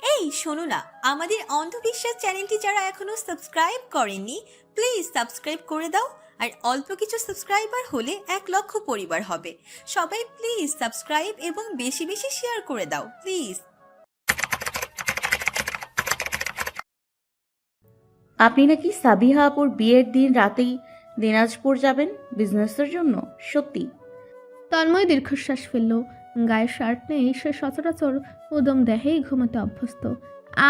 এই শোনো না, আমাদের অন্ধবিশ্বাস চ্যানেলটি যারা এখনো সাবস্ক্রাইব করেননি, প্লিজ সাবস্ক্রাইব করে দাও। আর অল্প কিছু সাবস্ক্রাইবার হলে 1 লক্ষ পরিবার হবে। সবাই প্লিজ সাবস্ক্রাইব এবং বেশি বেশি শেয়ার করে দাও প্লিজ। আপনি নাকি সাবিহা আপুর বিয়ের দিন রাতেই দিনাজপুর যাবেন বিজনেসের জন্য? সত্যি? তন্ময় দীর্ঘশ্বাস ফেলল। গায়ে শার্ট নেই, সে সচরাচর উদম দেহেই ঘুমাতে অভ্যস্ত।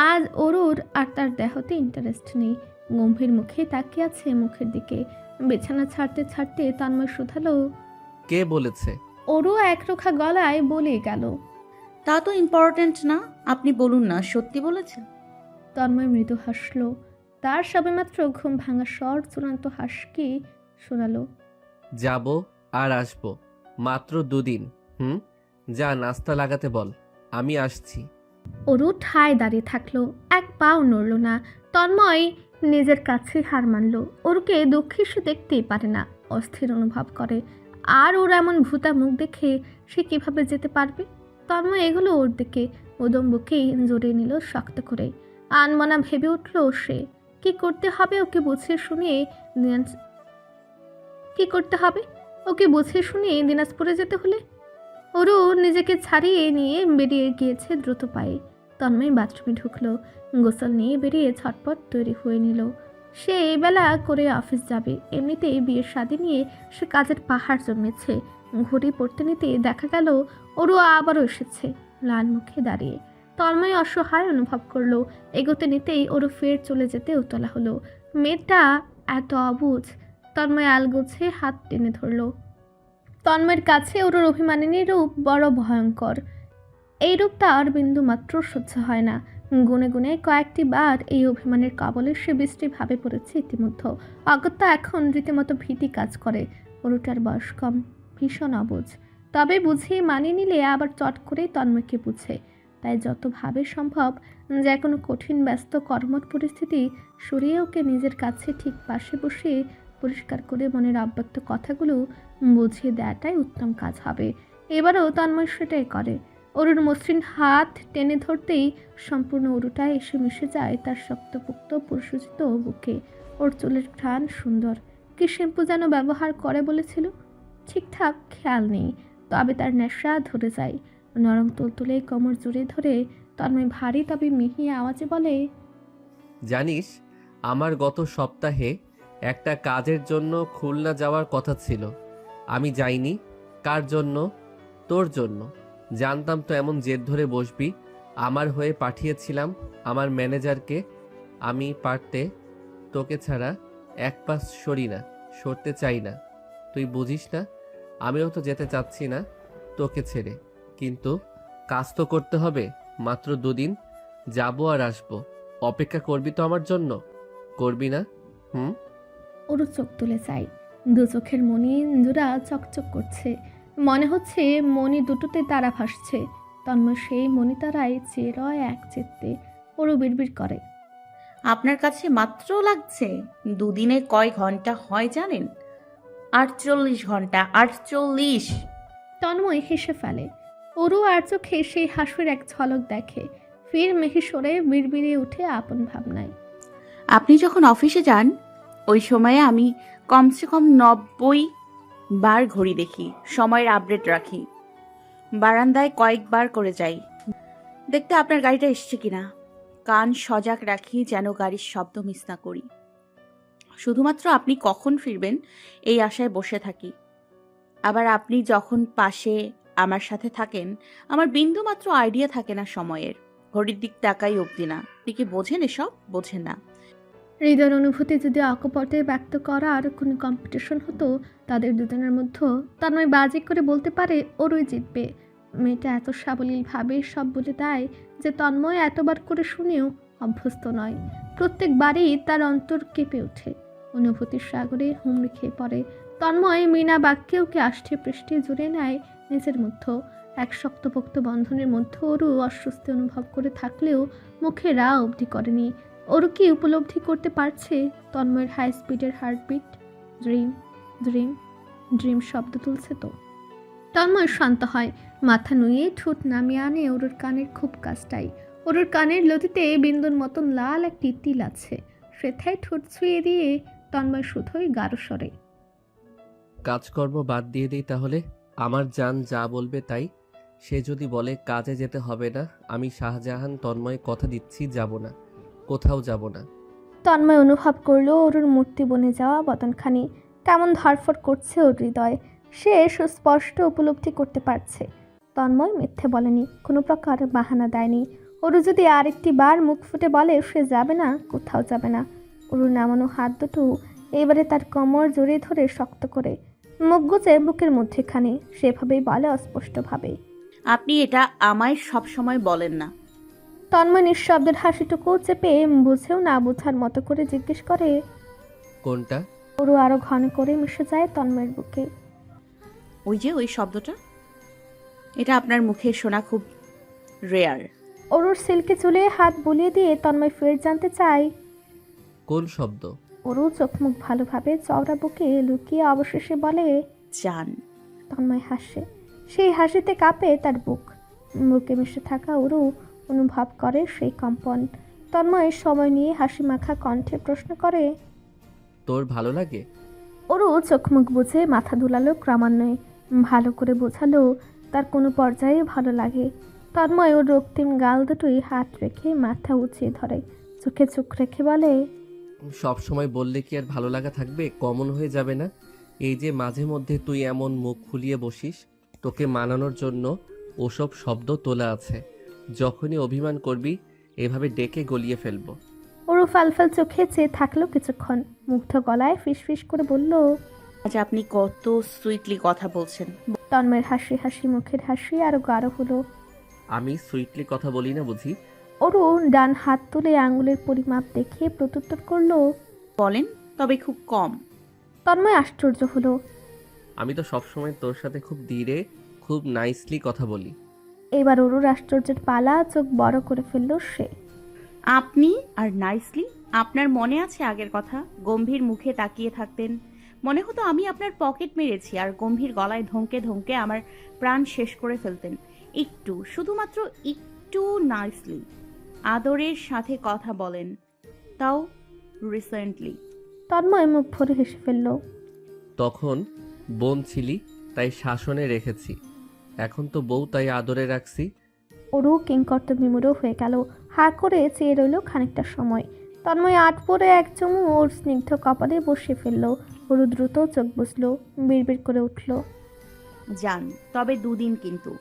আজ অরুর আর তার দেহতে ইন্টারেস্ট নেই। গম্ভীর মুখে তাকিয়ে আছে মুখের দিকে। বিছানা ছাড়তে ছাড়তে তন্ময় শুধালো। কে বলেছে? অরু একরোখা গলায় বলে গেল। তা তো ইম্পর্ট্যান্ট না, আপনি বলুন না সত্যি বলেছেন। তন্ময় মৃদু হাসল। তার সবেমাত্র ঘুম ভাঙা স্বর চূড়ান্ত হাসকি শোনালো। যাব আর আসবো, মাত্র 2 দিন। যা নাস্তা লাগাতে বল, আমি আসছি। অরু ঠায় দাঁড়িয়ে থাকলো, এক পাও নড়ল না। তন্ময় নিজের কাছে হার মানল। ওরকে দুঃখী সে দেখতেই পারে না, অস্থির অনুভব করে। আর ওর এমন ভূতা মুখ দেখে সে কিভাবে যেতে পারবে? তন্ময় এগুলো ওর দিকে, উদম বুকেই জড়িয়ে নিল শক্ত করে। আনমনা ভেবে উঠল সে। কি করতে হবে ওকে বুঝিয়ে শুনিয়ে দিনাজপুরে যেতে হলে? ওরু নিজেকে ছাড়িয়ে নিয়ে বেরিয়ে গিয়েছে দ্রুত পায়ে। তন্ময় বাথরুমে ঢুকলো, গোসল নিয়ে বেরিয়ে ছটপট তৈরি হয়ে নিল। সে এই বেলা করে অফিস যাবে। এমনিতেই বিয়ের শাদী নিয়ে সে কাজের পাহাড় জমেছে। ঘড়ি পড়তে নিতে দেখা গেল ওরু আবারও এসেছে, লাল মুখে দাঁড়িয়ে। তন্ময় অসহায় অনুভব করলো। এগোতে নিতেই ওরু ফের চলে যেতে উতলা হলো। মেয়েটা এত অবুঝ। তন্ময় আলগোছে হাত টেনে ধরলো। তন্ময়ের কাছে ওর অভিমানিনী রূপ বড় ভয়ঙ্কর। এই রূপ তার বিন্দু মাত্র সহ্য হয় না। গুনে গুনে কয়েকটি বার এই অভিমানের কবলে সে বৃষ্টিভাবে পড়েছে ইতিমধ্যে। অগত্যা এখন রীতিমতো ভীতি কাজ করে। ওরটার বয়স কম, ভীষণ অবুঝ। তবে বুঝিয়ে মানিয়ে নিলে আবার চট করেই তন্ময়কে বুঝে। তাই যতভাবে সম্ভব যে কোনো কঠিন ব্যস্ত কর্মঠ পরিস্থিতি সরিয়ে ওকে নিজের কাছে ঠিক পাশে বসিয়ে পরিষ্কার করে মনের অব্যক্ত কথাগুলো বুঝিয়ে দেওয়াটাই উত্তম কাজ হবে। এবারও তন্ময় সেটাই করে। অরুর মসৃণ হাত টেনে ধরতেই সম্পূর্ণ অরুটা এসে মিশে যায় তার শক্তপোক্ত পুরুষোচিত বুকে। ওর চুলের ঘ্রাণ সুন্দর। কি শ্যাম্পু যেন ব্যবহার করে বলেছিল, ঠিকঠাক খেয়াল নেই। তবে তার নেশা ধরে যায়। নরম তুলতুলে কোমর জুড়ে ধরে তন্ময় ভারী তবে মিহি আওয়াজে বলে। জানিস, আমার গত সপ্তাহে একটা কাজের জন্য খুলনা যাওয়ার কথা ছিল। আমি যাইনি। কার জন্য? তোর জন্য। জানতাম তো এমন জেদ ধরে বসবি। আমার হয়ে পাঠিয়েছিলাম আমার ম্যানেজারকে। আমি পারতে তোকে ছাড়া এক পা সরতে চাই না। তুই বুঝিস না? আমিও তো যেতে চাচ্ছি না তোকে ছেড়ে, কিন্তু কাজ তো করতে হবে। মাত্র 2 দিন, যাবো আর আসবো। অপেক্ষা করবি তো আমার জন্য? করবি না? ওরও চোখ তুলে চাই। দু চোখের মণি জোড়া চকচক করছে। মনে হচ্ছে মণি দুটোতে তারা ভাসছে। তন্ময় সেই মণি তারায় চেয়ে রয় এক চিত্তে। ওরও বিড়বিড় করে। আপনার কাছে মাত্র লাগছে? দুদিনে কয় ঘন্টা হয় জানেন? 48 ঘন্টা, 48। তন্ময় হেসে ফেলে। ওরও আর চোখে সেই হাসির এক ঝলক দেখে। ফির মেহি সরে বিড়বিড়িয়ে উঠে আপন ভাবনায়। আপনি যখন অফিসে যান ওই সময়ে আমি কমসে কম 90 বার ঘড়ি দেখি, সময়ের আপডেট রাখি। বারান্দায় কয়েকবার করে যাই দেখতে আপনার গাড়িটা এসছে কিনা। কান সজাগ রাখি যেন গাড়ির শব্দ মিস না করি। শুধুমাত্র আপনি কখন ফিরবেন এই আশায় বসে থাকি। আবার আপনি যখন পাশে আমার সাথে থাকেন আমার বিন্দু মাত্র আইডিয়া থাকে না সময়ের। ঘড়ির দিক তাকাই অবধি না। আপনি কি বোঝেন এসব? বোঝেন না। হৃদয়ের অনুভূতি যদি অকপটে ব্যক্ত করার কোনো কম্পিটিশন হতো তাদের দুজনের মধ্যে, তন্ময় বাজি করে বলতে পারে ওরই জিতবে। মেয়েটা এত সাবলীলভাবে সব বলে দেয় যে তন্ময় এতবার করে শুনেও অভ্যস্ত নয়। প্রত্যেকবারই তার অন্তর কেঁপে ওঠে, অনুভূতির সাগরে হুমড়ি খেয়ে পড়ে। তন্ময় মিনা বাক্যে ওকে আষ্টে পৃষ্ঠে জুড়ে নেয় নিজের মধ্যে। এক শক্তপোক্ত বন্ধনের মধ্যে ওরও অস্বস্তি অনুভব করে থাকলেও মুখে রা অবধি করেনি। ওর কি উপলব্ধি করতে পারছে তন্ময়ের হাই স্পিডের হার্টবিট? ড্রিম ড্রিম ড্রিম শব্দ তুলছে তো। তন্ময় শান্ত হয়, মাথা নুয়ে ঠোঁট নামিয়ে আনে ওর কানের খুব কাছটাই। ওর কানের লতিতে বিন্দুর মতন লাল একটি তিল আছে। সেথায় ঠোঁট ছুঁয়ে দিয়ে তন্ময় শুধুই গাঢ় স্বরে, কাজকর্ম বাদ দিয়ে দিই তাহলে। আমার জান যা বলবে তাই। সে যদি বলে কাজে যেতে হবে না, আমি শাহজাহান তন্ময় কথা দিচ্ছি যাব না, কোথাও যাব না। তন্ময় অনুভব করলো অরুর মূর্তি বনে যাওয়া বদনখানি কেমন ধরফর করছে ওর হৃদয়। সে সুস্পষ্ট উপলব্ধি করতে পারছে তন্ময় মিথ্যে বলেনি, কোনো প্রকার বাহানা দেয়নি। অরু যদি আরেকটি বার মুখ ফুটে বলে সে যাবে না, কোথাও যাবে না, অরুর নামানো হাত দুটো এবারে তার কোমর জড়িয়ে ধরে শক্ত করে মুখ গুজে বুকের মধ্যেখানে সেভাবেই বলে অস্পষ্টভাবে। আপনি এটা আমায় সবসময় বলেন না। তন্ময় নিঃশব্দের হাসিটুকু চেপে বুঝেও না বোঝার মতো করে জিজ্ঞেস করে। কোনটা? অরু আরো ঘন করে মিশে যায় তন্ময়ের বুকে। ওই শব্দটা, এটা আপনার মুখে শোনা খুব রেয়ার। অরুর সিল্কে চুলে হাত বুলিয়ে দিয়ে তন্ময় ফের জানতে চায় কোন শব্দ? অরু চোখ মুখ ভালোভাবে চওড়া বুকে লুকিয়ে অবশেষে বলে, জান। তন্ময় হাসে, সেই হাসিতে কাঁপে তার বুক। বুকে মিশে থাকা অরু অনুভব করে সেই কম্পন। তন্ময় সময় নিয়ে হাসি মাখা কণ্ঠে প্রশ্ন করে, তোর ভালো লাগে? অরু চোখ মুখ বুঝে মাথা দুলালো ক্রমান্বয়ে। ভালো করে বোঝালো তার কোনো পর্যায়ে ভালো লাগে। তন্ময় ওর রক্তিম গাল দুটোই হাত রেখে মাথা উঁচিয়ে ধরে, চোখে চোখ রেখে বলে, সব সময় বললে কি আর ভালো লাগা থাকবে? কমন হয়ে যাবে না? এই যে মাঝে মধ্যে তুই এমন মুখ খুলিয়ে বসিস, তোকে মানানোর জন্য ওসব শব্দ তোলা আছে। যখনই অভিমান করবি এভাবে ডেকে গলিয়ে ফেলবো। অরু ফালফাল চোখে চেয়ে থাকলো কিছুক্ষণ, মুগ্ধ গলায় ফিসফিস করে বলল, আজ আপনি কত সুইটলি কথা বলছেন। তন্ময়ের হাসি হাসি মুখের হাসি আরো গাঢ় হলো। আমি সুইটলি কথা বলি না বুঝি? অরু ডান হাত তুলে আঙুলের পরিমাপ দেখে প্রত্যুত্তর করলো। বলেন, তবে খুব কম। তন্ময় আশ্চর্য হলো। আমি তো সবসময় তোর সাথে খুব ধীরে, খুব নাইসলি কথা বলি। এবার অরুর আশ্চর্যের পালা, চোখ বড় করে ফেললো সে। আপনি আর নাইসলি? আপনার মনে আছে আগের কথা? গম্ভীর মুখে তাকিয়ে থাকতেন, মনে হতো আমি আপনার পকেট মেরেছি, আর গম্ভীর গলায় ধমকে ধমকে আমার প্রাণ শেষ করে ফেলতেন। একটু, শুধুমাত্র একটু নাইসলি আদরের সাথে কথা বলেন, তাও রিসেন্টলি। তন্ময় মুখ ভরে হেসে ফেলল। তখন বোন ছিলি তাই শাসনে রেখেছি, এখন তো বউ তাই আদরে রাখছি। অরু কিংকর্তবিমূঢ় হয়ে গেল, হা করে চেয়ে রইল খানিকটা সময়। তন্ময় আট পরে এক চুমু ওর স্নিগ্ধ কপালে বসিয়ে ফেলল। অরু দ্রুত চোখ বুঝলো, বিড়বিড় করে উঠল, যান, তবে 2 দিন কিন্তু।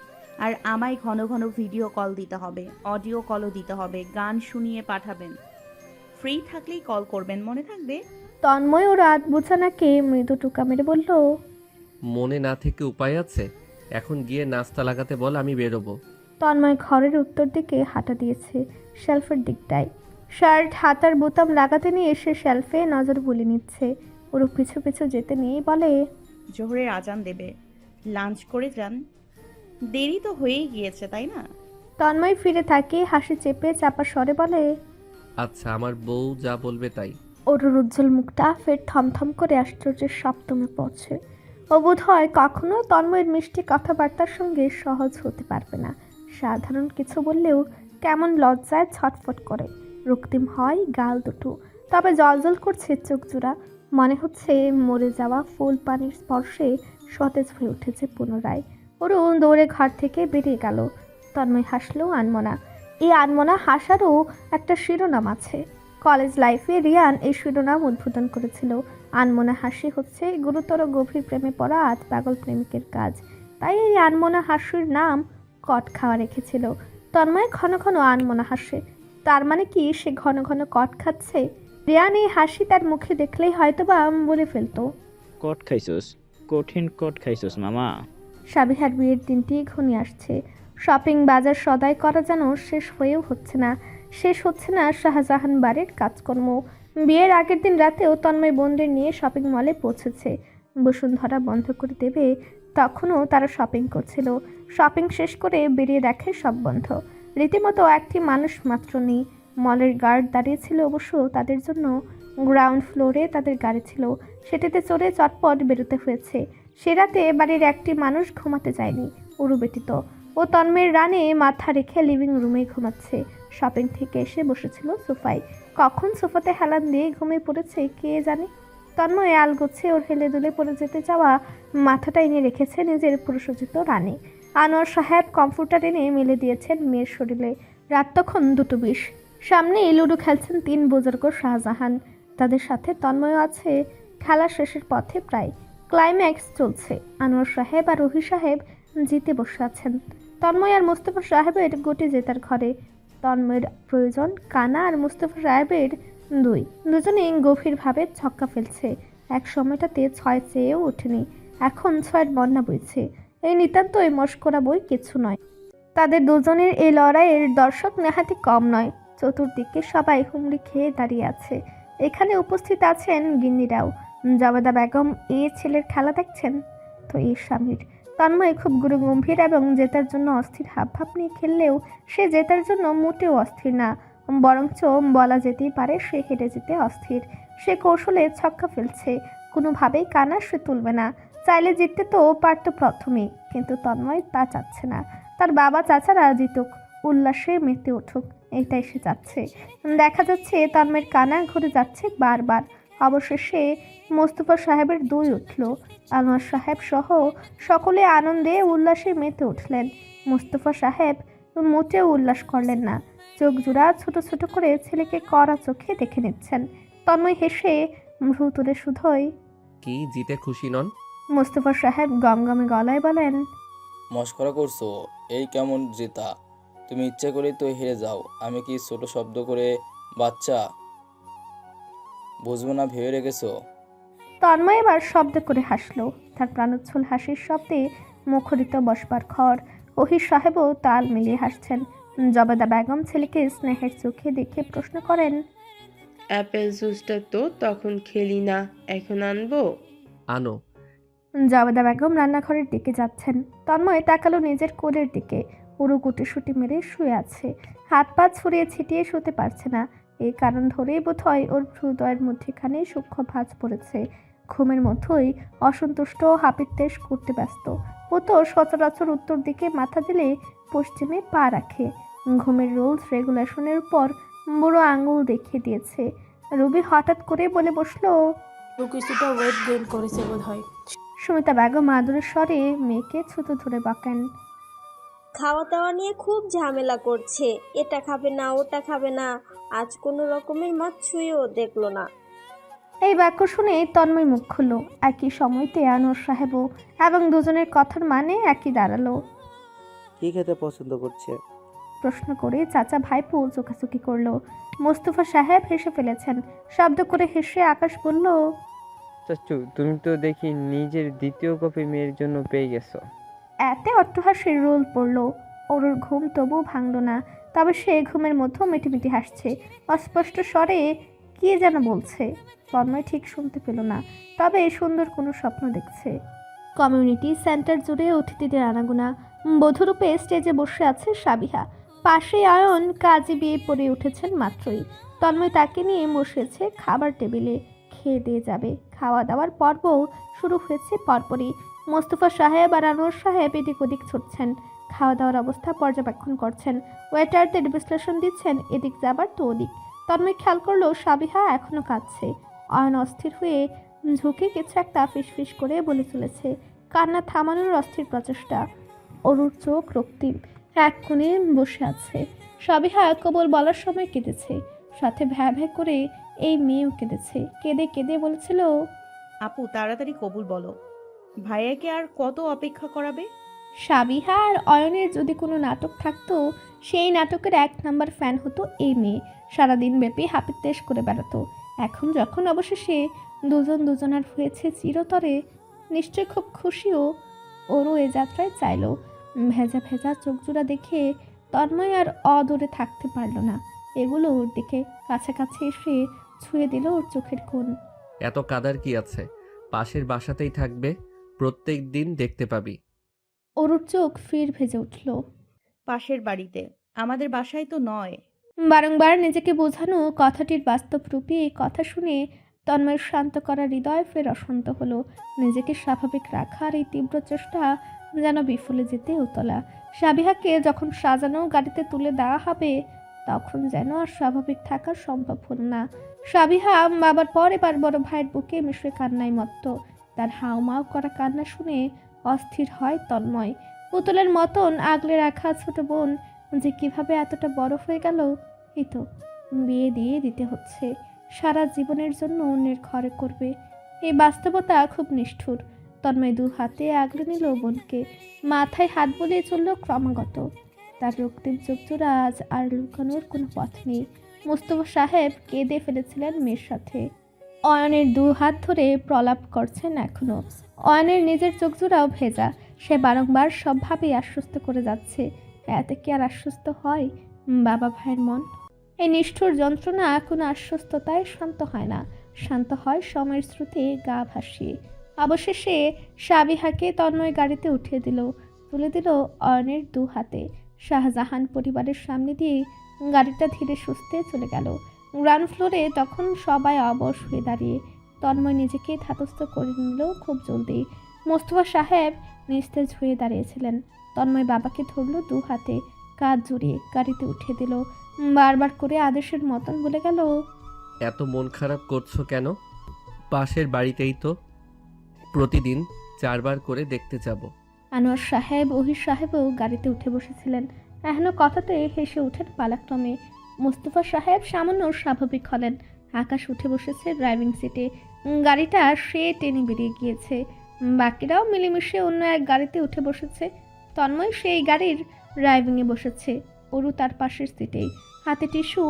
আর আমায় ঘন ঘন ভিডিও কল দিতে হবে, অডিও কলও দিতে হবে, গান শুনিয়ে পাঠাবেন। ফ্রি থাকলেই কল করবেন, মনে থাকবে? তন্ময় ও রাত বুঝানাকে মৃদু টুকা মেরে বলল, মনে না থেকে উপায় আছে? এখন গিয়ে নাস্তা লাগাতে বল, আমি বেরোবো। তন্ময় ঘরের উত্তর দিকে হাঁটা দিয়েছে, শেলফের দিকটায়। শার্ট হাতার বোতাম লাগাতে নিয়ে এসে শেলফে নজর বুলিয়ে নিচ্ছে। ওর পিছু পিছু যেতে নিয়ে বলে, জোহরের আজান দেবে, লাঞ্চ করে যান, দেরি তো হয়েই গিয়েছে তাই না? তন্ময় ফিরে তাকিয়ে হাসি চেপে চাপা স্বরে বলে, আচ্ছা, আমার বউ যা বলবে তাই। ওর উজ্জ্বল মুখটা ফের থমথম করে আশ্চর্যের সপ্তমে পড়ছে। ও বোধ হয় কখনো তন্ময়ের মিষ্টি কথাবার্তার সঙ্গে সহজ হতে পারবে না। সাধারণ কিছু বললেও কেমন লজ্জায় ছটফট করে, রক্তিম হয় গাল দুটো, তবে জলজল করছে চোখ জোড়া। মনে হচ্ছে মরে যাওয়া ফুল পানির স্পর্শে সতেজ হয়ে উঠেছে পুনরায়। ওরও দৌড়ে ঘর থেকে বেরিয়ে গেল। তন্ময় হাসলো আনমনা। এই আনমনা হাসারও একটা শিরোনাম আছে। কলেজ লাইফে রিয়ান এই শিরোনাম উদ্বোধন করেছিল। আনমনা হাসি হচ্ছে গুরুতর গভীর প্রেমে পড়া আধ পাগল প্রেমিকের কাজ, তাই এই আনমনা হাসির নাম কট খাওয়া রেখেছিল। তন্ময় ঘন ঘন আনমনা হাসে, তার মানে কি সে ঘন ঘন কট খাচ্ছে? রিয়ান এই হাসি তার মুখে দেখলেই হয়তোবা বলে ফেলতো, কট খাইছস, কঠিন কট খাইছস মামা। সাবিহার বিয়ের দিনটি ঘনিয়ে আসছে। শপিং বাজার সদাই করা যেন শেষ হয়েও হচ্ছে না। শেষ হচ্ছে না শাহজাহান বাড়ির কাজকর্ম। বিয়ের আগের দিন রাতেও তন্ময় বোনদের নিয়ে শপিং মলে পৌঁছেছে। বসুন্ধরা বন্ধ করে দেবে তখনও তারা শপিং করছিল। শপিং শেষ করে বেরিয়ে দেখে সব বন্ধ, রীতিমতো একটি মানুষ মাত্র নেই। মলের গার্ড দাঁড়িয়েছিল অবশ্য তাদের জন্য। গ্রাউন্ড ফ্লোরে তাদের গাড়ি ছিল, সেটিতে চড়ে চটপট বেরোতে হয়েছে। সে রাতে বাড়ির একটি মানুষ ঘুমাতে যায়নি, উরু ব্যতীত। ও তন্ময়ের রানে মাথা রেখে লিভিং রুমে ঘুমাচ্ছে। শপিং থেকে এসে বসেছিল সোফায়। কখন সোফাতে হেলান দিয়ে ঘুমিয়ে পড়েছে কে জানে। তন্ময় আলগোছে ওর হেলে দুলে পড়ে যেতে যাওয়া মাথাটা এনে রেখেছে নিজের পুরুষোচিত রানে। আনোয়ার সাহেব কমফোর্টার এনে মেলে দিয়েছেন মেয়ের শরীরে। রাত তখন 2:20। সামনে লুডো খেলছেন 3 বুজুর্গ শাহজাহান। তাদের সাথে তন্ময় আছে। খেলা শেষের পথে প্রায়। ক্লাইম্যাক্স চলছে। আনোয়ার সাহেব আর রুহি সাহেব জিতে বসে আছেন। তন্ময় আর মুস্তফা সাহেবের গোটি জেতার ঘরে। তন্ময়ের প্রয়োজন কানা আর মুস্তফা সাহেবের দুজনেই গভীরভাবে ছক্কা ফেলছে। এক সময়টাতে 6 চেয়েও ওঠেনি, এখন 6-এর বন্যা বইছে। এই নিতান্তই মস্করা বই কিছু নয়। তাদের দুজনের এই লড়াইয়ের দর্শক নেহাতি কম নয়। চতুর্দিকে সবাই হুমড়ি খেয়ে দাঁড়িয়ে আছে। এখানে উপস্থিত আছেন গিন্নিরাও। জবেদা বেগম ছেলের খেলা দেখছেন তো স্বামীর। তন্ময় খুব গুরুগম্ভীর এবং জেতার জন্য অস্থির হাবভাব নিয়ে খেললেও সে জেতার জন্য মোটেও অস্থির না, বরঞ্চ বলা যেতেই পারে সে হেরে যেতে অস্থির। সে কৌশলে ছক্কা ফেলছে, কোনোভাবেই কানা সে তুলবে না। চাইলে জিততে তো পারত প্রথমেই, কিন্তু তন্ময় তা চাচ্ছে না। তার বাবা চাচারা জিতুক, উল্লাসে মেতে উঠুক, এইটাই সে চাচ্ছে। দেখা যাচ্ছে তন্ময়ের কানা ঘুরে যাচ্ছে বারবার। অবশেষে মোস্তফা সাহেবের 2 উঠল। আনোয়ার সাহেব সহ সকলে আনন্দে উল্লাসে মেতে উঠলেন। মোস্তফা সাহেব মোটেও উল্লাস করলেন না। চোখ জোড়া ছোট ছোট করে ছেলেকে কড়া চোখে দেখে নিচ্ছেন। তন্ময় হেসে ভ্রু তুলে শুধোয়, কি জিতে খুশি নন? মোস্তফা সাহেব গমগমে গলায় বলেন, মস্করা করছো? এই কেমন জেতা? তুমি ইচ্ছে করেই তো হেরে যাও। আমি কি ছোট শব্দ করে বাচ্চা বুঝবো না ভেবে রেখেছো? তন্ময় এবার শব্দ করে হাসলো। তার প্রাণোচ্ছল হাসির শব্দে মুখরিত বসবার ঘর। ওহির সাহেবও তাল মিলিয়ে হাসছেন। জবেদা বেগম ছেলেকে স্নেহের চোখে দেখে প্রশ্ন করেন, অ্যাপেল জুসটা তো তখন খেলি না, এখন আনবো? আনো। জবেদা বেগম রান্নাঘরের দিকে যাচ্ছেন। তন্ময় তাকালো নিজের কোলের দিকে। পুরো গুটিসুটি মেরে শুয়ে আছে, হাত পা ছড়িয়ে ছিটিয়ে শুতে পারছে না। এই কারণ ধরেই বোধহয় ওর হৃদয়ের মধ্যেখানে সূক্ষ্ম ভাঁজ পড়েছে। ঘুমের মধ্যেই অসন্তুষ্ট হাপিত্তেশ করতে ব্যস্ত। ও তো সচরাচর উত্তর দিকে মাথা দিলে পশ্চিমে পা রাখে। ঘুমের রুলস রেগুলেশনের উপর বুড়ো আঙুল দেখিয়ে দিয়েছে। রুবি হঠাৎ করে বলে বসলো, ও কিছুটা ওয়েট গেইন করেছে বোধ হয়। সুমিতা বেগম আদরের স্বরে মেয়েকে ছুতো ধরে বাঁকেন, খাওয়া দাওয়া নিয়ে খুব ঝামেলা করছে, এটা খাবে না ওটা খাবে না, আজ কোনো রকমের মাছ ছুঁয়েও দেখলো না। এই বাক্য শুনে তন্ময় মুখ খুলল। একই সময়তে আনোয়ার সাহেবও, এবং দুজনের কথার মানে একই দাঁড়ালো। কি খেতে পছন্দ করছে? প্রশ্ন করে চাচা ভাইপো চোখাচোখি করলো। মোস্তফা সাহেব হেসে ফেলেছেন। শব্দ করে হেসে আকাশ বলল, চাচু, তুমি তো দেখি নিজের দ্বিতীয় কপি মেয়ের জন্য পেয়ে গেছো। এতে অট্টহাসির রোল পড়লো। ওর ঘুম তবু ভাঙল না, তবে সে ঘুমের মধ্যেও মিটিমিটি হাসছে। অস্পষ্ট স্বরে কি যেন বলছে। তন্ময় ঠিক শুনতে পেল না, তবে সুন্দর কোনো স্বপ্ন দেখছে। কমিউনিটি সেন্টার জুড়ে অতিথিদের আনাগোনা। বধূরূপে স্টেজে বসে আছে সাবিহা। পাশে আয়ন কাজে বিয়ে পড়ে উঠেছেন মাত্রই। তন্ময় তাকে নিয়ে বসেছে খাবার টেবিলে। খেয়ে দিয়ে যাবে। খাওয়া দাওয়ার পর্বও শুরু হয়েছে পরপরই। মোস্তফা সাহেব আর আনোয়ার সাহেব এদিক ওদিক ছুটছেন, খাওয়া দাওয়ার অবস্থা পর্যবেক্ষণ করছেন, ওয়েটারদের বিশ্লেষণ দিচ্ছেন এদিক যাবার তো ওদিক। তন্ময় খেয়াল করলো সাবিহা এখনো কাঁদছে। অয়ন অস্থির হয়ে ঝুঁকে কিছু একটা ফিসফিস করে বলে চলেছে। কান্না থামানোর অস্থির প্রচেষ্টা। অরুর চোখ রক্তিম, এক কোণে বসে আছে। সাবিহা কেবল বলার সময় কেঁদেছে, সাথে ভ্যা ভ্যা করে এই মেয়েও কেঁদেছে। কেঁদে কেঁদে বলেছিল, আপু তাড়াতাড়ি কবুল বলো, ভাইয়াকে আর কত অপেক্ষা করাবে? সাবিহা আর অয়নের যদি কোনো নাটক থাকতো, সেই নাটকের 1 নাম্বার ফ্যান হতো এই মেয়ে। সারাদিন ব্যাপী হাপিত্তেশ করে বেড়াতো। এখন যখন অবশেষে দুজন দুজনার হয়েছে চিরতরে, নিশ্চয় খুব খুশিও। ওরও এ যাত্রায় চাইল। ভেজা ভেজা চোখজোড়া দেখে তন্ময় আর অদূরে থাকতে পারল না। এগুলো ওর দিকে কাছাকাছি এসে ছুঁয়ে দিল ওর চোখের কোণ। এত কাদার কি আছে? পাশের বাসাতেই থাকবে, প্রত্যেক দিন দেখতে পাবি। ওর চোখ ফির ভেজে উঠল। পাশের বাড়িতে, আমাদের বাসায় তো নয়। বারংবার নিজেকে বোঝানো কথাটির বাস্তব রূপে এই কথা শুনে তন্ময়ের শান্ত করা হৃদয় ফের অশান্ত হলো। নিজেকে স্বাভাবিক রাখার এই তীব্র চেষ্টা যেন বিফলে যেতে উতলা। সাবিহাকে যখন সাজানো গাড়িতে তুলে দেওয়া হবে, তখন যেন আর স্বাভাবিক থাকা সম্ভব হলো না। সাবিহা বাবার পর এবার বড় ভাইয়ের বুকে মিশে কান্নায় মত্ত। তার হাউমাউ করা কান্না শুনে অস্থির হয় তন্ময়। পুতুলের মতন আগলে রাখা ছোট বোন যে কিভাবে এতটা বড় হয়ে গেল, এই তো বিয়ে দিয়ে দিতে হচ্ছে, সারা জীবনের জন্য অন্যের ঘরে করবে। এই বাস্তবতা খুব নিষ্ঠুর। তন্ময় দু হাতে আগলে নিল বোনকে, মাথায় হাত বুলিয়ে চলল ক্রমাগত। তার রক্তিম চোখজোড়া আজ আর লুকানোর কোনো পথ নেই। মোস্তফা সাহেব কেঁদে ফেলেছিলেন মেয়ের সাথে। অয়নের দু হাত ধরে প্রলাপ করছেন এখনো। অয়নের নিজের চোখজোড়াও ভেজা। সে বারংবার সবভাবেই আশ্বস্ত করে যাচ্ছে। এতে কি আর আশ্বস্ত হয় বাবা ভাইয়ের মন? এই নিষ্ঠুর যন্ত্রণা কোনো আশ্বস্ততায় শান্ত হয় না, শান্ত হয় সময়ের স্রোতে গা ভাসিয়ে। অবশেষে সাবিহাকে তন্ময় গাড়িতে উঠিয়ে দিল, তুলে দিল অয়নের দু হাতে। শাহজাহান পরিবারের সামনে দিয়ে গাড়িটা ধীরে সুস্থে চলে গেল। গ্রাউন্ড ফ্লোরে তখন সবাই অবশ হয়ে দাঁড়িয়ে। তন্ময় নিজেকে ধাতস্থ করে নিল খুব জলদি। মোস্তফা সাহেব নিস্তেজ হয়ে দাঁড়িয়েছিলেন। তন্ময় বাবাকে ধরল দু হাতে, কাঁধ জড়িয়ে গাড়িতে উঠিয়ে দিল। বারবার করে আদেশের মতন বলে গেল, এত মন খারাপ করছো কেন? পাশের বাড়িতেই তো, প্রতিদিন 4 বার করে দেখতে যাব। আনোয়ার সাহেব, ওহির সাহেবও গাড়িতে উঠে বসেছিলেন। এখনো কথাতে হেসে ওঠেন পালাক্রমে। মোস্তফা সাহেব সামান্য স্বাভাবিক হলেন। আকাশ উঠে বসেছে ড্রাইভিং সিটে। গাড়িটা সে টেনে বেরিয়ে গিয়েছে। বাকিরাও মিলেমিশে অন্য এক গাড়িতে উঠে বসেছে। তন্ময় সেই গাড়ির ড্রাইভিংয়ে বসেছে, অরু তার পাশের সিটেই। হাতে টিস্যু,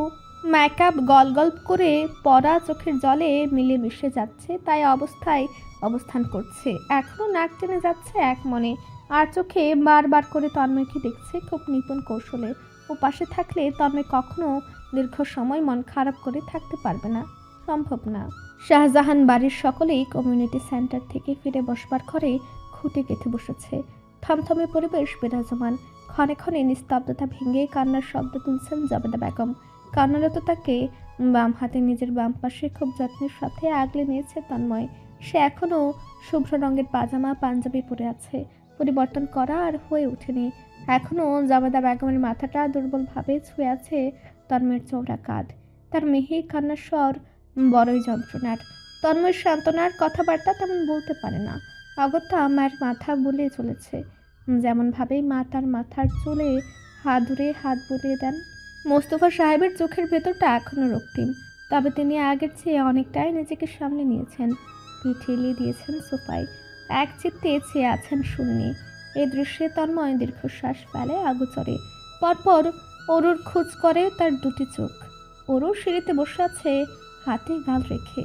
মেকআপ গলগল্প করে পড়া চোখের জলে মিলে মিশে যাচ্ছে, তাই অবস্থায় অবস্থান করছে। এখনও নাক টেনে যাচ্ছে এক মনে, আর চোখে বারবার করে তন্ময়কে দেখছে খুব নিপুণ কৌশলে। ও পাশে থাকলে তন্ময় কখনো দীর্ঘ সময় মন খারাপ করে থাকতে পারবে না, সম্ভব না। শাহজাহান বাড়ির সকলেই কমিউনিটি সেন্টার থেকে ফিরে বসবার ঘরে খুঁটে গেঁথে বসেছে। থমথমে পরিবেশ বিরাজমান। ক্ষণে ক্ষণে নিস্তব্ধতা ভেঙে কান্নার শব্দ তুলছেন জবেদা বেগম। কান্নারত তাকে বাম হাতে নিজের বাম পাশে খুব যত্নের সাথে আগলে নিয়েছে তন্ময়। সে এখনও শুভ্র রঙের পাজামা পাঞ্জাবি পরে আছে, পরিবর্তন করা আর হয়ে ওঠেনি। এখনও জবেদা বেগমের মাথাটা দুর্বলভাবে ছুঁয়ে আছে তন্ময়ের চওড়া কাঁধ। তার মিহি কান্নার স্বর বড়ই যন্ত্রণার। তন্ময় সান্ত্বনার কথাবার্তা তেমন বলতে পারে না। অগত্যা মায়ের মাথা বুলিয়ে চলেছে, যেমনভাবেই মা তার মাথার চুলে হাত ধরে হাত বুলিয়ে দেন। মোস্তফা সাহেবের চোখের ভেতরটা এখনও রক্তিম, তবে তিনি আগের চেয়ে অনেকটাই নিজেকে সামলে নিয়েছেন। পিঠ এলিয়ে দিয়েছেন সোফায়, এক চিত্তে চেয়ে আছেন শূন্যে। এই দৃশ্যে তন্ময় দীর্ঘশ্বাস ফেলে আগোচরে। পরপর অরুর খোঁজ করে তার দুটি চোখ। অরু সিঁড়িতে বসে আছে হাতে গাল রেখে,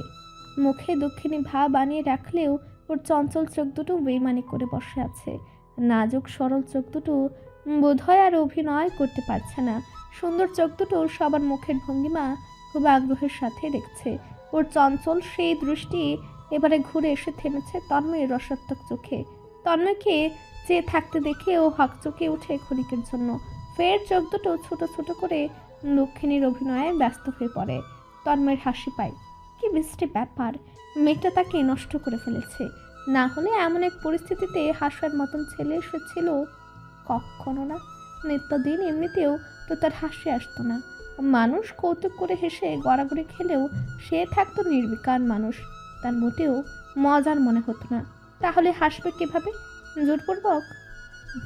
মুখে দুঃখিনী ভাব বানিয়ে রাখলেও ওর চঞ্চল চোখ দুটো বেইমানি করে বসে আছে। নাজুক সরল চোখ দুটো বোধহয় আর অভিনয় করতে পারছে না। সুন্দর চোখ দুটো সবার মুখের ভঙ্গিমা খুব আগ্রহের সাথে দেখছে। ওর চঞ্চল সেই দৃষ্টি এবারে ঘুরে এসে থেমেছে তন্ময়ের রসাত্মক চোখে। তন্ময়কে চেয়ে থাকতে দেখে ও হকচকে উঠে ক্ষণিকের জন্য। ফের চোখ দুটো ছোট ছোট করে দক্ষিণীর অভিনয়ে ব্যস্ত হয়ে পড়ে। তন্ময়ের হাসি পায়। কি বিশ্রী ব্যাপার, মেয়েটা তাকে নষ্ট করে ফেলেছে। না হলে এমন এক পরিস্থিতিতে হাসার মতন ছেলে এসেছিল কখনো না। নিত্যদিন এমনিতেও তো তার হাসি আসতো না। মানুষ কৌতুক করে হেসে গড়াগড়ি খেলেও সে থাকতো নির্বিকার মানুষ, তার মোটেও মজার মনে হতো না। তাহলে হাসবে কিভাবে? জোরপূর্বক?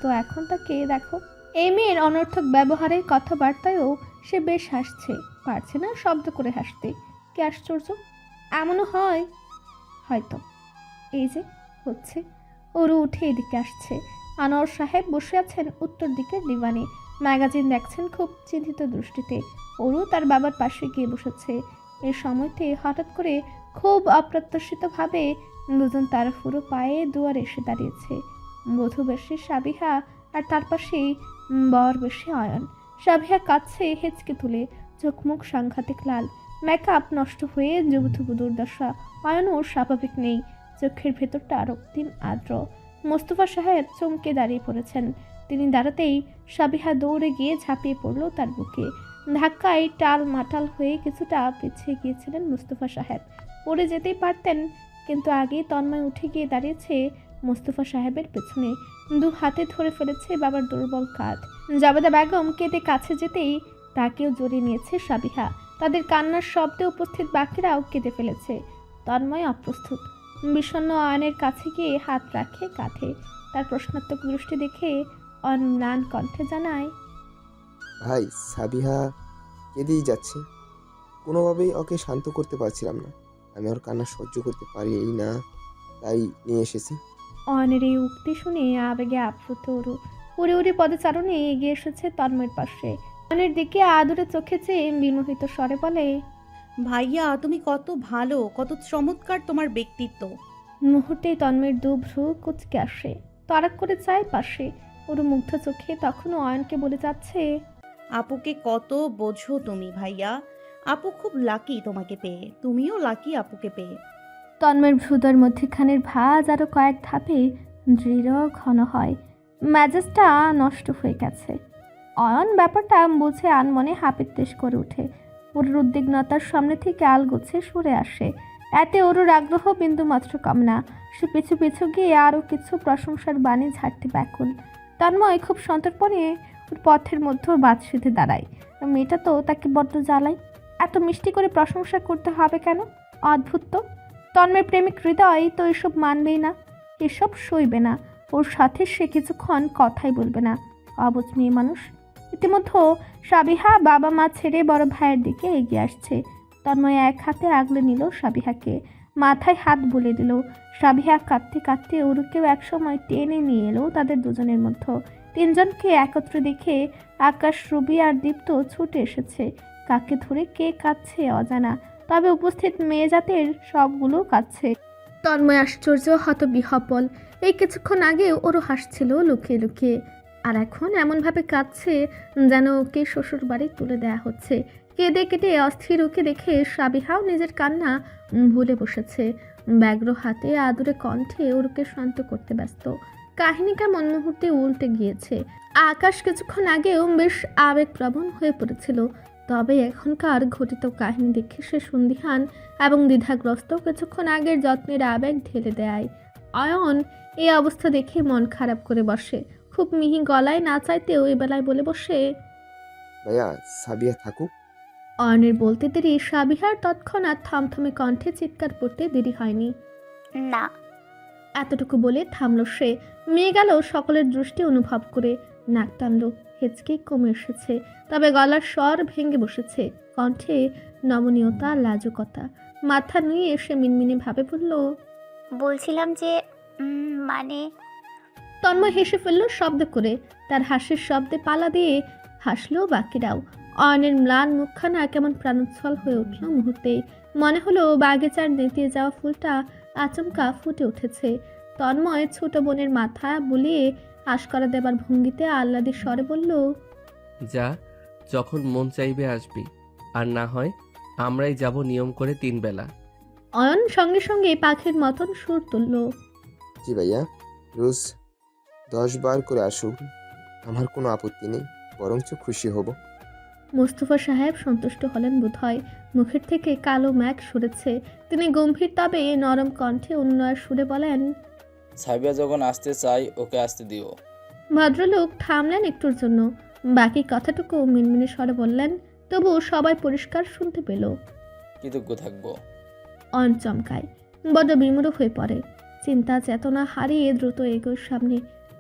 তো এখন তাকে দেখো, এই মেয়ের অনর্থক ব্যবহারে কথাবার্তায়ও সে বেশ হাসছে, পারছে না শব্দ করে হাসতে। কি আশ্চর্য! এমনও হয় হয়তো। এই যে হচ্ছে। ওরু উঠে এদিকে আসছে। আনোয়ার সাহেব বসে আছেন উত্তর দিকের দিওয়ানে, ম্যাগাজিন দেখছেন খুব চিন্তিত দৃষ্টিতে। ওরু তার বাবার পাশে গিয়ে বসেছে। এই সময়তে হঠাৎ করে খুব অপ্রত্যাশিতভাবে দুজন তার ফুরো পায়ে দুয়ারে এসে দাঁড়িয়েছে। বধূ বেশি সাবিহা আর তার পাশেই বর বেশি অয়ন। সাবিহা কাছে হেঁচকে তুলে, চোখ মুখ সাংঘাতিক লাল, মেকআপ নষ্ট হয়ে যুবথুবু দুর্দশা। অয়নও স্বাভাবিক নেই, চোখের ভেতরটা রক্তিম আর্দ্র। মোস্তফা সাহেব চমকে দাঁড়িয়ে পড়েছেন। তিনি দাঁড়াতেই সাবিহা দৌড়ে গিয়ে ঝাঁপিয়ে পড়ল তার বুকে। ধাক্কায় টাল মাটাল হয়ে কিছুটা পিছিয়ে গিয়েছিলেন মোস্তফা সাহেব, পড়ে যেতেই পারতেন, কিন্তু আগে তন্ময় উঠে গিয়ে দাঁড়িয়েছে মোস্তফা সাহেবের পেছনে, দু হাতে ধরে ফেলেছে বাবার দুর্বল কাঁধ। জবেদা বেগম কেঁদে কাছে যেতেই তাকেও জড়িয়ে নিয়েছে সাবিহা। তাদের কান্নার শব্দে উপস্থিত বাকিরাও কেঁদে ফেলেছে। তন্ময় অপ্রস্তুত, বিষণ্ণ অয়নের কাছে গিয়ে হাত রাখে কাঁধে। তার প্রশ্নাত্মক দৃষ্টি দেখে অয়ন ম্লান কণ্ঠে জানায়, ভাই সাবিহা কেঁদেই যাচ্ছে, কোনোভাবেই ওকে শান্ত করতে পারছিলাম না। আমি ওর কান্না সহ্য করতে পারি না, তাই নিয়ে এসেছি। অয়নের এই উক্তি শুনে আবেগে আপ্লুত অরু উড়ে উড়ে পদচারণে এগিয়ে এসেছে তন্ময়ের পাশে। অয়নের দিকে আদরে চোখে চেয়ে বিমোহিত স্বরে বলে, ভাইয়া তুমি কত ভালো, কত চমৎকার তোমার ব্যক্তিত্ব। মুহূর্তেই তন্ময়ের দু ভ্রু কুচকে আসে, তড়াক করে চায় পাশে। ওর মুগ্ধ চোখে তখনও অয়নকে বলে যাচ্ছে, আপুকে কত বোঝো তুমি ভাইয়া। আপু খুব লাকি তোমাকে পেয়ে, তুমিও লাকি আপুকে পেয়ে। তন্ময়ের ভ্রুদর মধ্যেখানের ভাঁজ আরও কয়েক ধাপে দৃঢ় ঘন হয়। মেজাজটা নষ্ট হয়ে গেছে। অয়ন ব্যাপারটা বুঝে আনমনে হাপিত্তেশ করে ওঠে। ওর উদ্বিগ্নতার সামনে থেকে আলগোছে সরে আসে। এতে ওর আগ্রহ বিন্দু মাত্র কম না। সে পিছু পিছু গিয়ে আরও কিছু প্রশংসার বাণী ঝাড়তে ব্যাকুল। তন্ময় খুব সন্তর্পণে ওর পথের মধ্যে বাদ সিধে দাঁড়ায়। মেয়েটা তো তাকে বড্ড জ্বালায়। এত মিষ্টি করে প্রশংসা করতে হবে কেন? অদ্ভুত তো। তন্ময়ের প্রেমিক হৃদয় তো এসব মানবেই না, এসব সইবে না। ওর সাথে সে কিছুক্ষণ কথাই বলবে না। অবুঝ মেয়ে মানুষ। ইতিমধ্যে সাবিহা বাবা মা ছেড়ে বড় ভাইয়ের দিকে এগিয়ে আসছে। তন্ময় এক হাতে আগলে নিল সাবিহাকে, মাথায় হাত বুলে দিল। সাবিহা কাঁদতে কাঁদতে ওরকেও একসময় টেনে নিয়ে এলো তাদের দুজনের মধ্যে। তিনজনকে একত্রে দেখে আকাশ, রুবি আর দীপ্ত ছুটে এসেছে। কাকে ধরে কে কাঁদছে অজানা, তবে উপস্থিত মেয়ে জাতের সবগুলো কাঁদছে। তন্ময় আশ্চর্য, হতবিহ্বল। এই কিছুক্ষণ আগে ওরও হাসছিল লুকিয়ে লুকিয়ে, আর এখন এমনভাবে কাঁদছে যেন ওকে শ্বশুর বাড়ি তুলে দেয়া হচ্ছে। কেঁদে কেটে অস্থির ওকে দেখে সাবিহাও নিজের কান্না ভুলে বসেছে। ব্যগ্র হাতে আদুরে কণ্ঠে ওরকে শান্ত করতে ব্যস্ত। কাহিনী কেমন মুহূর্তে উল্টে গিয়েছে। আকাশ কিছুক্ষণ আগেও বেশ আবেগপ্রবণ হয়ে পড়েছিল, তবে এখনকার ঘটিত কাহিনী দেখে সে সন্দিহান এবং দ্বিধাগ্রস্ত। কিছুক্ষণ আগের যত্নের আবেগ ঢেলে দেয়। অয়ন এই অবস্থা দেখে মন খারাপ করে বসে। খুব মিহি গলায় না চাইতেও এবেলায় বলে বসে, ভাইয়া সাবিহা থাকুক। অয়নের বলতে দেরি সাবিহার তৎক্ষণাৎ থমথমে কণ্ঠে চিৎকার করতে দেরি হয়নি। না। এতটুকু বলে থামল সে। মেয়ে গেল সকলের দৃষ্টি অনুভব করে। নাক টানল, হেঁচকে কমে এসেছে, তবে গলার স্বর ভেঙে বসেছে। কণ্ঠে নমনীয়তা, লাজুকতা। মাথা নুয়ে এসে মিনমিনে ভাবে বলল, বলছিলাম যে মানে। তন্ময় হেসে ফেলল শব্দ করে। তার হাসির শব্দে পালা দিয়ে হাসলো বাকিরাও। অয়নের ম্লান মুখখানা কেমন প্রাণোচ্ছল হয়ে উঠল মুহূর্তেই। মনে হলো বাগিচার নেতিয়ে যাওয়া ফুলটা আচমকা ফুটে উঠেছে। তন্ময় ছোট বোনের মাথা বুলিয়ে আশকরা দেবার ভঙ্গিতে আহ্লাদের স্বরে বলল, যা, যখন মন চাইবে আসবি, আর না হয় আমরাই যাব নিয়ম করে 3 বেলা। অয়ন সঙ্গে সঙ্গে পাখির মতন সুর তুলল, জি ভাইয়া, রোজ 10 বার করে আসুক, আমার কোনো আপত্তি নেই, বরঞ্চ খুশি হব। মোস্তফা সাহেব সন্তুষ্ট হলেন বোধহয়। মুখের থেকে কালো ম্যাঘ সরেছে। তিনি গম্ভীর তবে নরম কণ্ঠে উন্নয়ের সুরে বলেন, সাবিয়া যখন আসতে চাই ওকে আসতে দিও। ভদ্রলোক থামলেন একটুর জন্য, বাকি কথাটুকু মিনমিনে স্বরে বললেন। তবু সবাই পরিষ্কার শুনতে পেল। কৃতজ্ঞ থাকবো। অয়ন চমকায়, বড্ড বিমূঢ় হয়ে পড়ে। চিন্তা চেতনা হারিয়ে দ্রুত এগোয় সামনে।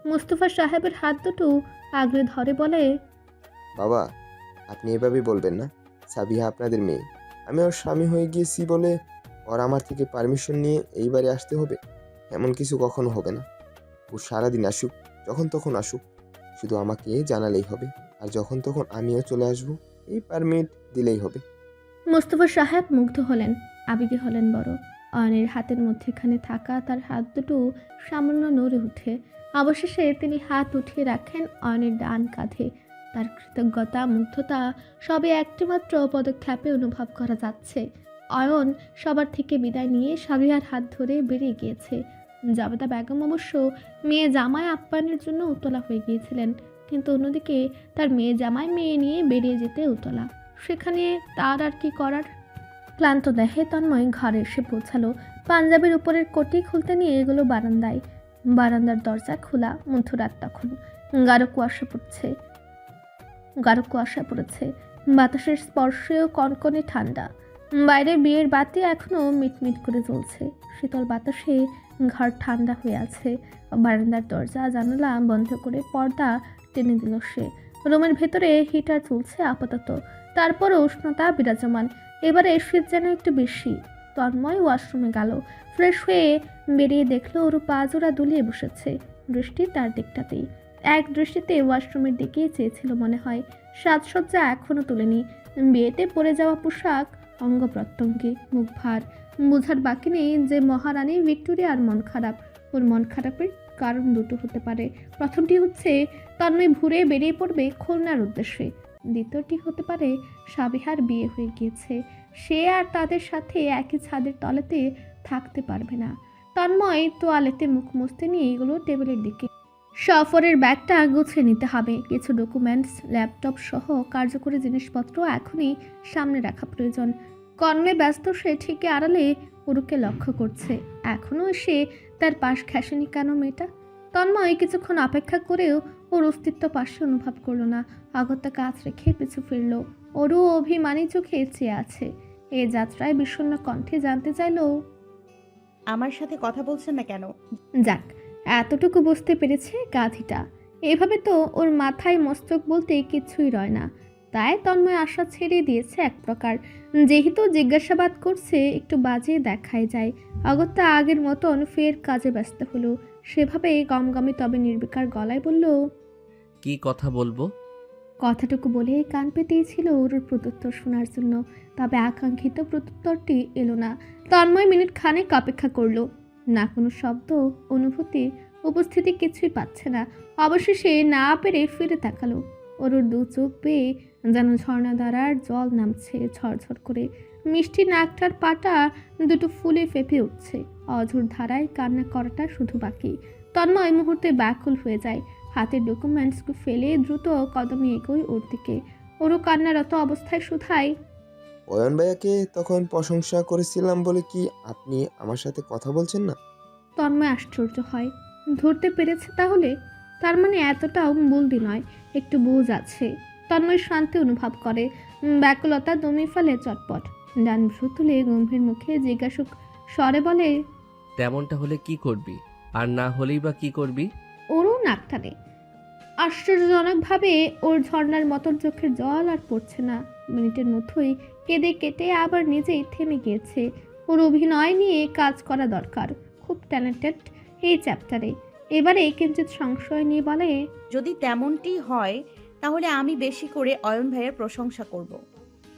মোস্তফা সাহেবের হাত দুটো আগলে ধরে বলে, বাবা, আপনি এভাবে বলবেন না। সাবিহা আপনাদের মেয়ে। আমি ওর স্বামী হয়ে গিয়েছি বলে ওর আমার থেকে পারমিশন নিয়ে এই বাড়ি আসতে হবে? এমন কিছু কখনো হবে না। ও সারাদিন আসুক, যখন তখন আসুক, শুধু আমাকে জানালেই হবে। আর যখন তখন আমিও চলে আসব, এই পারমিট দিলেই হবে। মোস্তফা সাহেব মুগ্ধ হলেন, আবেগে হলেন বড়। অয়নের হাতের মধ্যেখানে থাকা তার হাত দুটো সামান্য নড়ে ওঠে। অবশেষে তিনি হাত উঠিয়ে রাখেন অয়নের ডান কাঁধে। তার কৃতজ্ঞতা, মুগ্ধতা সবে একটিমাত্র পদক্ষেপে অনুভব করা যাচ্ছে। অয়ন সবার থেকে বিদায় নিয়ে সাবিহার হাত ধরে বেরিয়ে গিয়েছে। জাবেদা বেগম অবশ্য মেয়ে জামাই আপ্যায়নের জন্য উতলা হয়ে গিয়েছিলেন, কিন্তু অন্যদিকে তার মেয়ে জামাই মেয়ে নিয়ে বেরিয়ে যেতে উতলা। সেখানে তার আর কি করার। ক্লান্ত দেহে তন্ময় ঘরে এসে পৌঁছালো। পাঞ্জাবির উপরের কোটি খুলতে নিয়ে এগুলো বারান্দায়। বারান্দার দরজা খোলা। মধ্যরাত তখন। গাঢ় কুয়াশা পড়েছে। বাতাসের স্পর্শেও কনকনে ঠান্ডা। বাইরে বিয়ের বাতি এখনো মিটমিট করে জ্বলছে। শীতল বাতাসে ঘর ঠান্ডা হয়ে আছে। বারান্দার দরজা জানালা বন্ধ করে পর্দা টেনে দিল সে। রুমের ভেতরে হিটার চলছে আপাতত, তারপরও উষ্ণতা বিরাজমান। এবারে শীত যেন একটু বেশি। তন্ময় ওয়াশরুমে গেল। ফ্রেশ হয়ে বেরিয়ে দেখলো ওর পা জোড়া দুলিয়ে বসেছে। দৃষ্টি তার দিকটাতেই। এক দৃষ্টিতে ওয়াশরুমের দিকে চেয়েছিল মনে হয়। সাজসজ্জা এখনো তোলেনি। বিয়েতে পরে যাওয়া পোশাক, অঙ্গ প্রত্যঙ্গে, মুখ ভার। বোঝার বাকি নেই যে মহারানী ভিক্টোরিয়ার মন খারাপ। ওর মন খারাপের কারণ দুটো হতে পারে। প্রথমটি হচ্ছে তন্ময় ঘুরে বেরিয়ে পড়বে খুলনার উদ্দেশ্যে। দ্বিতীয়টি হতে পারে সাবিহার বিয়ে হয়ে গিয়েছে। সে আর তাদের সাথে একই ছাদের তলাতে থাকতে পারবে না। তন্ময় তোয়ালেতে মুখ মুছতে নিয়ে এগুলো টেবিলের দিকে। সফরের ব্যাগটা গুছিয়ে নিতে হবে। কিছু ডকুমেন্টস, ল্যাপটপ সহ কার্যকরী জিনিসপত্র এখনই সামনে রাখা প্রয়োজন। কর্মে ব্যস্ত সে ঠিকই আড়ালে ওরুকে লক্ষ্য করছে। এখনও এসে তার পাশ ঘেঁষেনি কেন মেয়েটা? তন্ময় কিছুক্ষণ অপেক্ষা করেও ওর অস্তিত্ব পাশে অনুভব করলো না। অগত্যা কাজ রেখে পিছু ফিরল। ওরও অভিমানী চোখে চেয়ে আছে। এ যাত্রায় বিষণ্ণ কণ্ঠে জানতে চাইল, আমার সাথে কথা বলছেন না কেন? যাক, এতটুকু বুঝতে পেরেছে গাধিটা। এভাবে তো ওর মাথায় মস্তক বলতে কিছুই রয় না। তাই তন্ময় আশা ছেড়ে দিয়েছে এক প্রকার। যেহেতু জিজ্ঞাসাবাদ করছে, একটু বাজে দেখাই যায়। অগত্যা আগের মতন ফের কাজে ব্যস্ত হলো। সেভাবে গমগমে তবে নির্বিকার গলায় বলল, কি কথা বলবো? কথাটুকু বলে কান পেতেই ছিল ওর প্রত্যুত্তর শোনার জন্য। তবে আকাঙ্ক্ষিত প্রত্যুত্তরটি এলো না। তন্ময় মিনিট খানেক অপেক্ষা করলো। না কোনো শব্দ, অনুভূতি, উপস্থিতি কিছুই পাচ্ছে না। অবশেষে না পেরে ফিরে তাকালো। ওর দু চোখ বেয়ে যেন ঝর্ণাধারার জল নামছে ঝরঝর করে। মিষ্টি নাকটার পাটা দুটো ফুলে ফেঁপে উঠছে। অঝোর ধারায় কান্না করাটা শুধু বাকি। তন্ময় মুহূর্তে ব্যাকুল হয়ে যায়। হাতের ডকুমেন্টসকে ফেলে দ্রুত কদমে এগোয় ওর দিকে। ওরও কান্নারত অবস্থায় শুধায়, অয়ন ভাইয়াকে তখন প্রশংসা করেছিলাম বলে কি আপনি আমার সাথে কথা বলছেন না? তন্ময় আশ্চর্য হয়। ধরতে পেরেছে তাহলে? তার মানে এতটাও বলদি নয়, একটু বুঝ আছে। তন্ময় শান্তি অনুভব করে। ব্যাকুলতা দমে ফেলে চটপট। ডান ভ্রু তুলে গম্ভীর মুখে জিজ্ঞাসুক স্বরে বলে, তেমনটা হলে কি করবি? আর না হলেই বা কি করবি? ওরও নাক টানে। আশ্চর্যজনকভাবে ওর ঝর্ণার মতন চোখের জল আর পড়ছে না। মিনিটের মধ্যেই কেঁদে কেটে আবার নিজেই থেমে গিয়েছে। ওর অভিনয় নিয়ে কাজ করা দরকার। খুব ট্যালেন্টেড এই চ্যাপ্টারে। এবারে কিঞ্চিত সংশয় নিয়ে বলে, যদি তেমনটি হয় তাহলে আমি বেশি করে অয়ন ভাইয়ের প্রশংসা করব।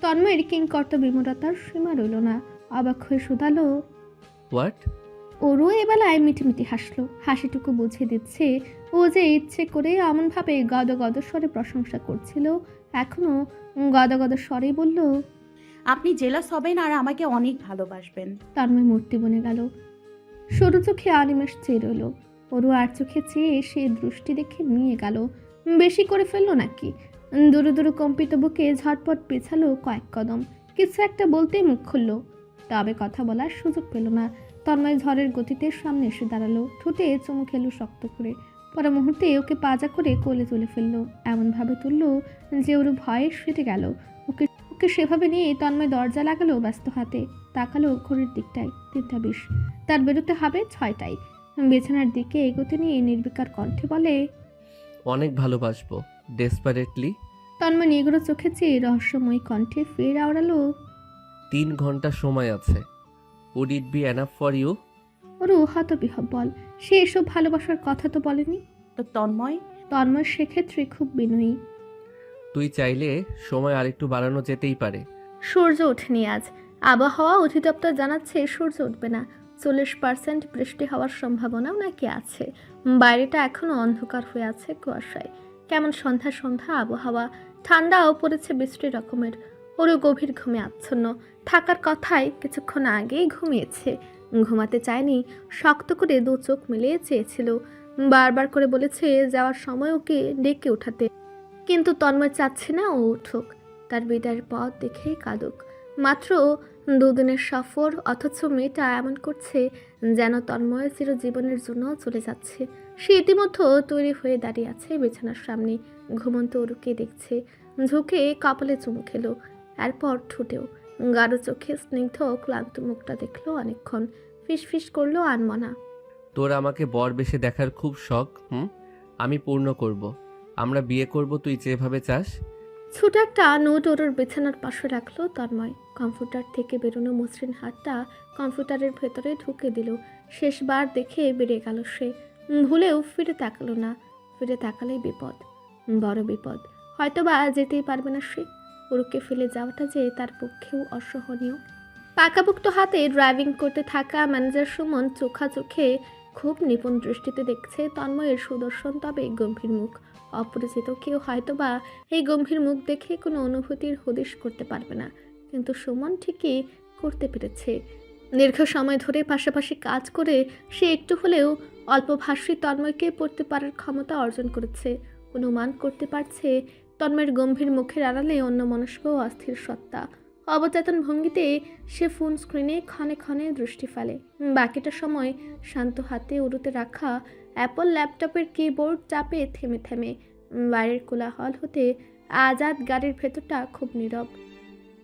তন্ময়ের কিংকর্ত বিমূঢ়তার সীমা রইল না। অবাক হয়ে শুধালো, হোয়াট? ওরও এবেলায় মিটিমিটি হাসলো। হাসিটুকু বুঝিয়ে দিচ্ছে ও যে ইচ্ছে করে এমনভাবে গদগদ স্বরে প্রশংসা করছিল। এখনো গদগদ স্বরে বলল, আপনি জেলাস হবেন আর আমাকে অনেক ভালোবাসবেন। তন্ময় মূর্তি বনে গেল। সরু চোখে অনিমেষ চেয়ে রইল। ওরও আর চোখে চেয়ে সে দৃষ্টি দেখে নিয়ে গেল। বেশি করে ফেললো নাকি? দুরু দুরু কম্পিত বুকে ঝটপট পেছালো কয়েক কদম। কিছু একটা বলতেই মুখ খুলল, তবে কথা বলার সুযোগ পেল না। তন্ময় ঝড়ের গতিতে সামনে এসে দাঁড়ালো। ঠোঁটে চুমু খেলো শক্ত করে। পরে মুহূর্তে ওকে পাজা করে কোলে তুলে ফেললো। এমনভাবে তুললো যে ওর ভয়ে সেটে গেল। ওকে সেভাবে নিয়ে তন্ময় দরজা লাগালো ব্যস্ত হাতে। তাকালো ঘড়ির দিকটায় 3:20। তার বেরোতে হবে 6টায়। বিছানার দিকে এগোতে নিয়ে নির্বিকার কণ্ঠে বলে, অনেক ভালোবাসবো, ডেসপারেটলি। তন্ময় নিগড় চোখে চেয়ে রহস্যময়ী কণ্ঠে ফের আওড়ালো, 3 ঘন্টা সময় আছে। Would it be enough for you? ওরও হতবিহ্বল। সে এসব ভালোবাসার কথা তো বলেনি। তো তন্ময় সেক্ষেত্রে খুব বিনয়ী। তুই চাইলে সময় আরেকটু বাড়ানো যেতেই পারে। সূর্য ওঠেনি আজ। আবহাওয়া অধিদপ্তর জানাচ্ছে সূর্য উঠবে না। 40% বৃষ্টি হওয়ার সম্ভাবনাও নাকি আছে। বাইরেটা এখনো অন্ধকার হয়ে আছে কুয়াশায়। কেমন সন্ধ্যা সন্ধ্যা আবহাওয়া। ঠান্ডাও পড়েছে বৃষ্টি রকমের। ওরও গভীর ঘুমে আচ্ছন্ন থাকার কথায় কিছুক্ষণ আগেই ঘুমিয়েছে। ঘুমাতে চায়নি, শক্ত করে দু চোখ মিলিয়ে চেয়েছিল। বারবার করে বলেছে যাওয়ার সময় ওকে ডেকে উঠাতে, কিন্তু তন্ময় চাচ্ছে না ও উঠুক। তার বিদায়ের পথ দেখে কাঁদুক। মাত্র 2 দিনের সফর, অথচ মেয়েটা এমন করছে যেন তন্ময় চিরজীবনের জন্য চলে যাচ্ছে। সে ইতিমধ্যে তৈরি হয়ে দাঁড়িয়ে আছে বিছানার সামনে। ঘুমন্ত অরুকে দেখছে, ঝুঁকে কপালে চুমু খেলো, এরপর ঠোঁটেও। গাঢ় চোখে স্নিগ্ধ ক্লান্ত মুখটা দেখলো অনেকক্ষণ। ফিসফিস করলো আনমনা। তোর আমাকে বর বেশে দেখার খুব শখ। আমি পূর্ণ করব। আমরা বিয়ে করব তুই যেভাবে চাস। ছোট একটা নোট ওর বিছানার পাশে রাখলো তন্ময়। কম্পিউটার থেকে বেরোনো মসৃণ হাতটা কম্পিউটারের ভেতরে ঢুকে দিল। শেষবার দেখে বেরিয়ে গেল সে। ভুলেও ফিরে তাকালো না। ফিরে তাকালেই বিপদ, বড় বিপদ। হয়তোবা যেতেই পারবে না সে। ওরকে ফেলে যাওয়াটা যে তার পক্ষেও অসহনীয়। পাকাপোক্ত হাতে ড্রাইভিং করতে থাকা ম্যানেজার সুমন চোখা চোখে খুব নিপুণ দৃষ্টিতে দেখছে তন্ময়ের সুদর্শন তবে গম্ভীর মুখ। অপরিচিত কেউ হয়তোবা এই গম্ভীর মুখ দেখে কোনো অনুভূতির হদিশ করতে পারবে না, কিন্তু সুমন ঠিকই করতে পেরেছে। দীর্ঘ সময় ধরে পাশাপাশি কাজ করে সে একটু হলেও অল্পভাষী তন্ময়কে পড়তে পারার ক্ষমতা অর্জন করেছে। অনুমান করতে পারছে তন্ময়ের গম্ভীর মুখের আড়ালে অন্যমনস্ক অস্থির সত্তা। অবচেতন ভঙ্গিতে সে ফোন স্ক্রিনে ক্ষণে ক্ষণে দৃষ্টি ফেলে। বাকিটা সময় শান্ত হাতে উড়ুতে রাখা অ্যাপল ল্যাপটপের কিবোর্ড চাপে থেমে থেমে। বাইরের কোলাহল হতে আজাদ গাড়ির ভেতরটা খুব নীরব।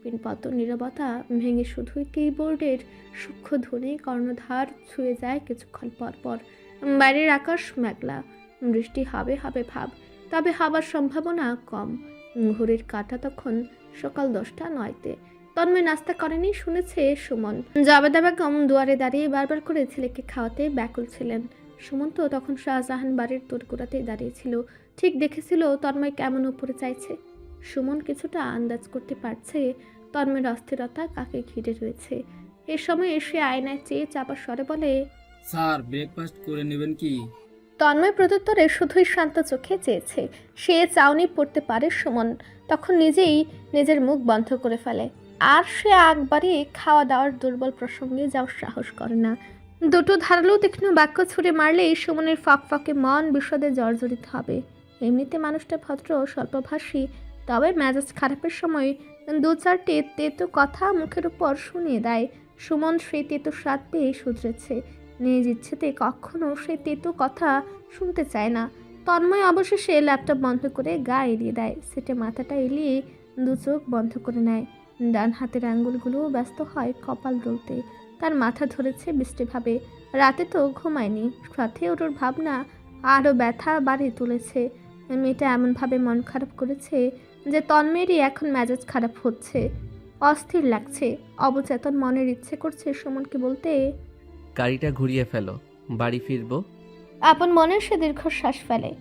পিনপত নীরবতা ভেঙে শুধুই কিবোর্ডের সূক্ষ্ম ধ্বনি কর্ণধার ছুঁয়ে যায় কিছুক্ষণ পর পর। বাইরের আকাশ মেঘলা, বৃষ্টি হবে হবে ভাব, তবে হবার সম্ভাবনা কম। ঘড়ির কাঁটা তখন সকাল 10টা 9তে। তন্ময় নাস্তা করেনি শুনেছে সুমন। জাবেদা বেগম দুয়ারে দাঁড়িয়ে বারবার করে ছেলেকে খাওয়াতে ব্যাকুল ছিলেন। সুমন তো তখন শাহজাহান বাড়ির তোরগোড়াতেই দাঁড়িয়েছিল। ঠিক দেখেছিল তন্ময় কেমন উপরে চাইছে। সুমন কিছুটা আন্দাজ করতে পারছে তন্ময়ের অস্থিরতা কাকে ঘিরে রয়েছে। এ সময় এসে আয়নায় চেয়ে চাপা স্বরে বলে, স্যার ব্রেকফাস্ট করে নেবেন কি? তন্ময় প্রত্যুত্তরে শুধুই শান্ত চোখে চেয়েছে। সে চাউনি পড়তে পারে সুমন তখন নিজেই নিজের মুখ বন্ধ করে ফেলে। আর সে একবারই খাওয়া দাওয়ার দুর্বল প্রসঙ্গে যাওয়ার সাহস করে না। দুটো ধারালো তীক্ষ্ণ বাক্য ছুড়ে মারলেই সুমনের ফাঁকে মন বিষদে জর্জরিত হবে। এমনিতে মানুষটা ভদ্র স্বল্পভাষী, তবে মেজাজ খারাপের সময় 2-4টি তেতো কথা মুখের উপর শুনিয়ে দেয়। সুমন সেই তেতো স্বাদ পেয়ে শুধরেছে। নিজ ইচ্ছেতে কখনো সেই তেতো কথা শুনতে চায় না। তন্ময় অবশেষে ল্যাপটপ বন্ধ করে গা এড়িয়ে দেয়। সেটে মাথাটা এলিয়ে 2 চোখ বন্ধ করে নেয়। ডান হাতের আঙ্গুলগুলো ব্যস্ত হয় কপাল রোলতে। তার মাথা ধরেছে বৃষ্টিভাবে। রাতে তো ঘুমায়নি, সাথে ওর ভাবনা আরও ব্যথা বাড়িয়ে তুলেছে। মেয়েটা এমনভাবে মন খারাপ করেছে যে তন্ময়েরই এখন মেজাজ খারাপ হচ্ছে, অস্থির লাগছে। অবচেতন মনের ইচ্ছে করছে সুমনকে বলতে, গাড়িটা ঘুরিয়ে ফেলো, বাড়ি ফিরবো। আপন মনে সে দীর্ঘশ্বাস ফেলে।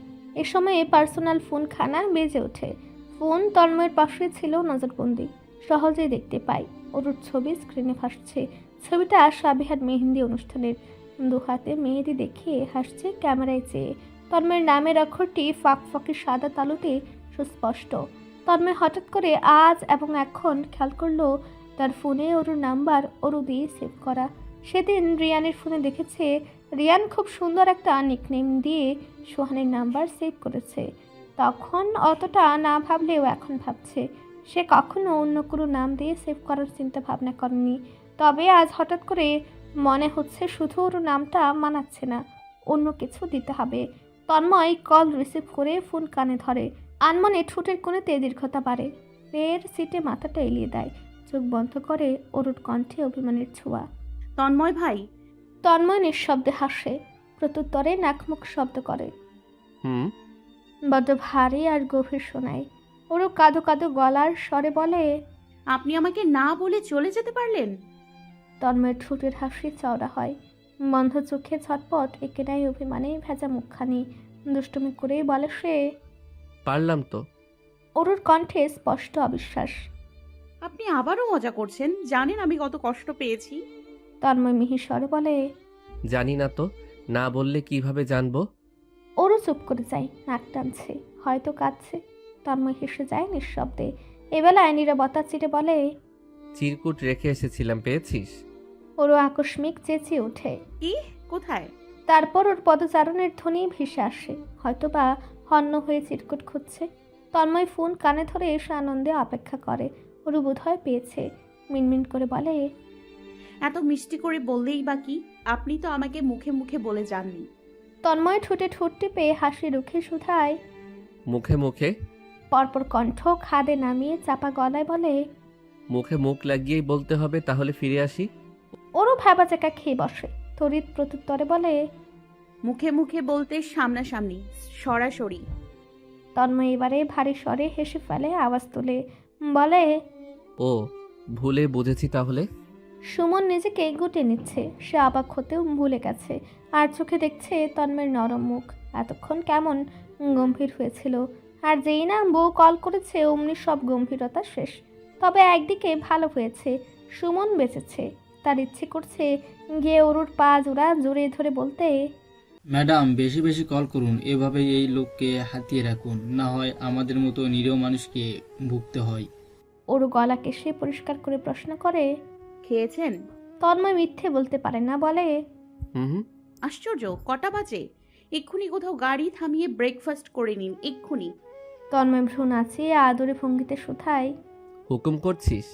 এ সময়ে পার্সোনাল ফোন খানা বেজে ওঠে। ফোন তন্ময়ের পাশে ছিল নজরবন্দি, সহজেই দেখতে পাই। ওর ছবি স্ক্রিনে ভাসছে। ছবিটা সাবিহার মেহেন্দি অনুষ্ঠানের। 2 হাতে মেহেদি দেখিয়ে হাসছে ক্যামেরায় চেয়ে। তন্ময়ের নামের অক্ষরটি ফাঁকে সাদা তালুতে সুস্পষ্ট। তন্ময় হঠাৎ করে আজ এবং এখন খেয়াল করলো তার ফোনে ওর নাম্বার ওরু দিয়ে সেভ করা। সেদিন রিয়ানের ফোনে দেখেছে রিয়ান খুব সুন্দর একটা নিকনেম দিয়ে সোহানের নাম্বার সেভ করেছে। তখন অতটা না ভাবলেও এখন ভাবছে। সে কখনো অন্য কোনো নাম দিয়ে সেভ করার চিন্তা ভাবনা করেনি। তবে আজ হঠাৎ করে মনে হচ্ছে শুধু ওর নামটা মানাচ্ছে না, অন্য কিছু দিতে হবে। তন্ময় কল রিসিভ করে ফোন কানে ধরে। আনমনে ঠোঁটের কোণেতে দীর্ঘতা বাড়ে। ফের সিটে মাথাটা এলিয়ে দেয়। চোখ বন্ধ করে অরুর কণ্ঠে অভিমানের ছোঁয়া। তন্ময় ভাই। তন্ময় নিঃশব্দে হাসে, প্রত্যুত্তরে নাকমুখ শব্দ করে। বড্ড ভারী আর গভীর শোনায়। ওরও কাঁদো কাঁদো গলার স্বরে বলে, আপনি আমাকে না বলে চলে যেতে পারলেন? তন্ময়ের ঠোঁটের হাসি চওড়া হয়। বন্ধ চোখে ছটপট এঁকে নেয় অভিমানে ভেজা মুখখানি। দুষ্টুমি করেই বলে সে, পারলাম তো। অরুর কণ্ঠে স্পষ্ট অবিশ্বাস। আপনি আবারও মজা করছেন? জানেন আমি কত কষ্ট পেয়েছি। তন্ময় মিহির স্বরে বলে, জানি না তো, না বললে কিভাবে জানবো? ওরও চুপ করে যায়, নাক টানছে, হয়তো কাঁদছে। তন্ময় হেসে যায় নিঃশব্দে। এবেলায় নীরবতা চিরে বলে, চিরকুট রেখে এসেছিলাম, পেয়েছিস? ওরও আকস্মিক চেঁচিয়ে ওঠে। কি? কোথায়? তারপর ওর পদচারণের ধ্বনি ভেসে আসে। হয়তোবা হন্য হয়ে চিরকুট খুঁজছে। তন্ময় ফোন কানে ধরে এসে আনন্দে অপেক্ষা করে। ওরও বোধহয় পেয়েছে। মিনমিন করে বলে, এত মিষ্টি করে বললেই বা কি? আপনি তো আমাকে মুখে মুখে বলে যাননি। তন্ময় ঠোঁটে ঠোঁট টিপে হাসি রুখে শুধায়। মুখে মুখে? পরপর কণ্ঠ খাদে নামিয়ে চাপা গলায় বলে। মুখে মুখ লাগিয়েই বলতে হবে, তাহলে ফিরে আসি। ওরও ভ্যাবাচাকা খেয়ে বসে। তড়িৎ প্রত্যুত্তরে বলে। মুখে মুখে বলতে সামনাসামনি, সরাসরি। তন্ময় এবারে ভারী স্বরে হেসে ফেলে, আওয়াজ তুলে বলে। ও, ভুলে বুঝেছি তাহলে। সুমন নিজেকে গুটিয়ে নিচ্ছে। সে অবাক হতেও ভুলে গেছে, আর চোখে দেখছে তন্ময়ের নরম মুখ। এতক্ষণ কেমন গম্ভীর হয়েছিল, আর যেই না বউ কল করেছে অমনি সব গম্ভীরতা শেষ। তবে একদিকে ভালো হয়েছে, সুমন বেঁচেছে। তার ইচ্ছে করছে গিয়ে অরুর পা জোড়া জড়িয়ে ধরে বলতে। ম্যাডাম, বেশি বেশি কল করুন, এভাবে এই লোককে হাতিয়ে রাখুন, না হয় আমাদের মতো নিরীহ মানুষকে ভুগতে হয়। অরু গলা কেশে পরিষ্কার করে প্রশ্ন করে। খেয়েছেন? তন্ময় মিথ্যে বলতে পারে না, বলে। হুম। আশ্চর্য, কটা বাজে? এক্ষুনি কোথাও গাড়ি থামিয়ে ব্রেকফাস্ট করে নিন, এক্ষুনি। তন্ময় ভ্রু নাচিয়ে আদরে ভঙ্গিতে শুধায়। হুকুম করছিস?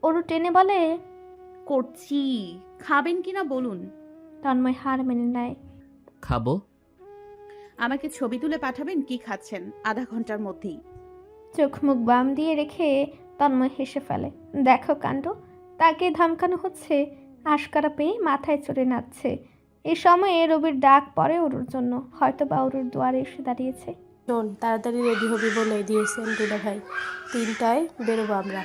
অরু টেনে বলে। করছি। খাবেন কিনা বলুন। তন্ময় হার মেনে নেয়। খাবো। আমাকে ছবি তুলে পাঠাবেন কি খাচ্ছেন, আধা ঘন্টার মধ্যেই। চোখ মুখ বাম দিয়ে রেখে তন্ময় হেসে ফেলে। দেখো কাণ্ড, তাকে ধমকানো হচ্ছে, আশকারা পেয়ে মাথায় চড়ে নাচছে। এই সময়ে রবির ডাক পড়ে অরুর জন্য, হয়তো বা অরুর দুয়ারে এসে দাঁড়িয়েছে। শোন, তাড়াতাড়ি রেডি হবি বলে দিয়েছেন দুলা ভাই, 3টায় বেরোবো আমরা।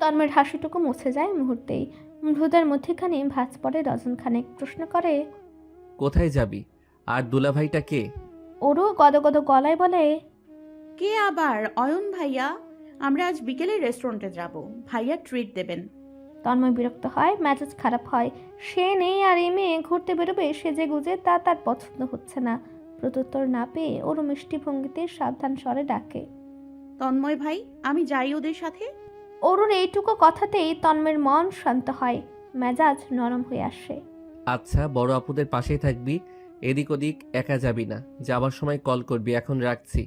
তন্ময়ের হাসিটুকু মুছে যায় মুহূর্তেই। ভ্রুদের মধ্যেখানে ভাঁজ পড়ে ডজনখানেক। প্রশ্ন করে। কোথায় যাবি? আর দুলাভাইটা কে? অরু গদগদ গলায় বলে। কে আবার? অয়ন ভাইয়া। আমরা আজ বিকেলে রেস্টুরেন্টে যাব, ভাইয়া ট্রিট দেবেন। তন্ময় বিরক্ত হয়, মেজাজ খারাপ হয়। সে নেই আর এই মেয়ে ঘুরতে বেরোবে সেজে গুজে, তা তার পছন্দ হচ্ছে না। প্রত্যুত্তর না পেয়ে ওরু মিষ্টি ভঙ্গিতে সাবধান স্বরে ডাকে। তন্ময় ভাই, আমি যাই ওদের সাথে। অরুর এইটুকু কথাতেই তন্ময়ের মন শান্ত হয়, মেজাজ নরম হয়ে আসে। আচ্ছা, বড় আপুদের পাশেই থাকবি, এদিক ওদিক একা যাবি না। যাবার সময় কল করবি। এখন রাখছি।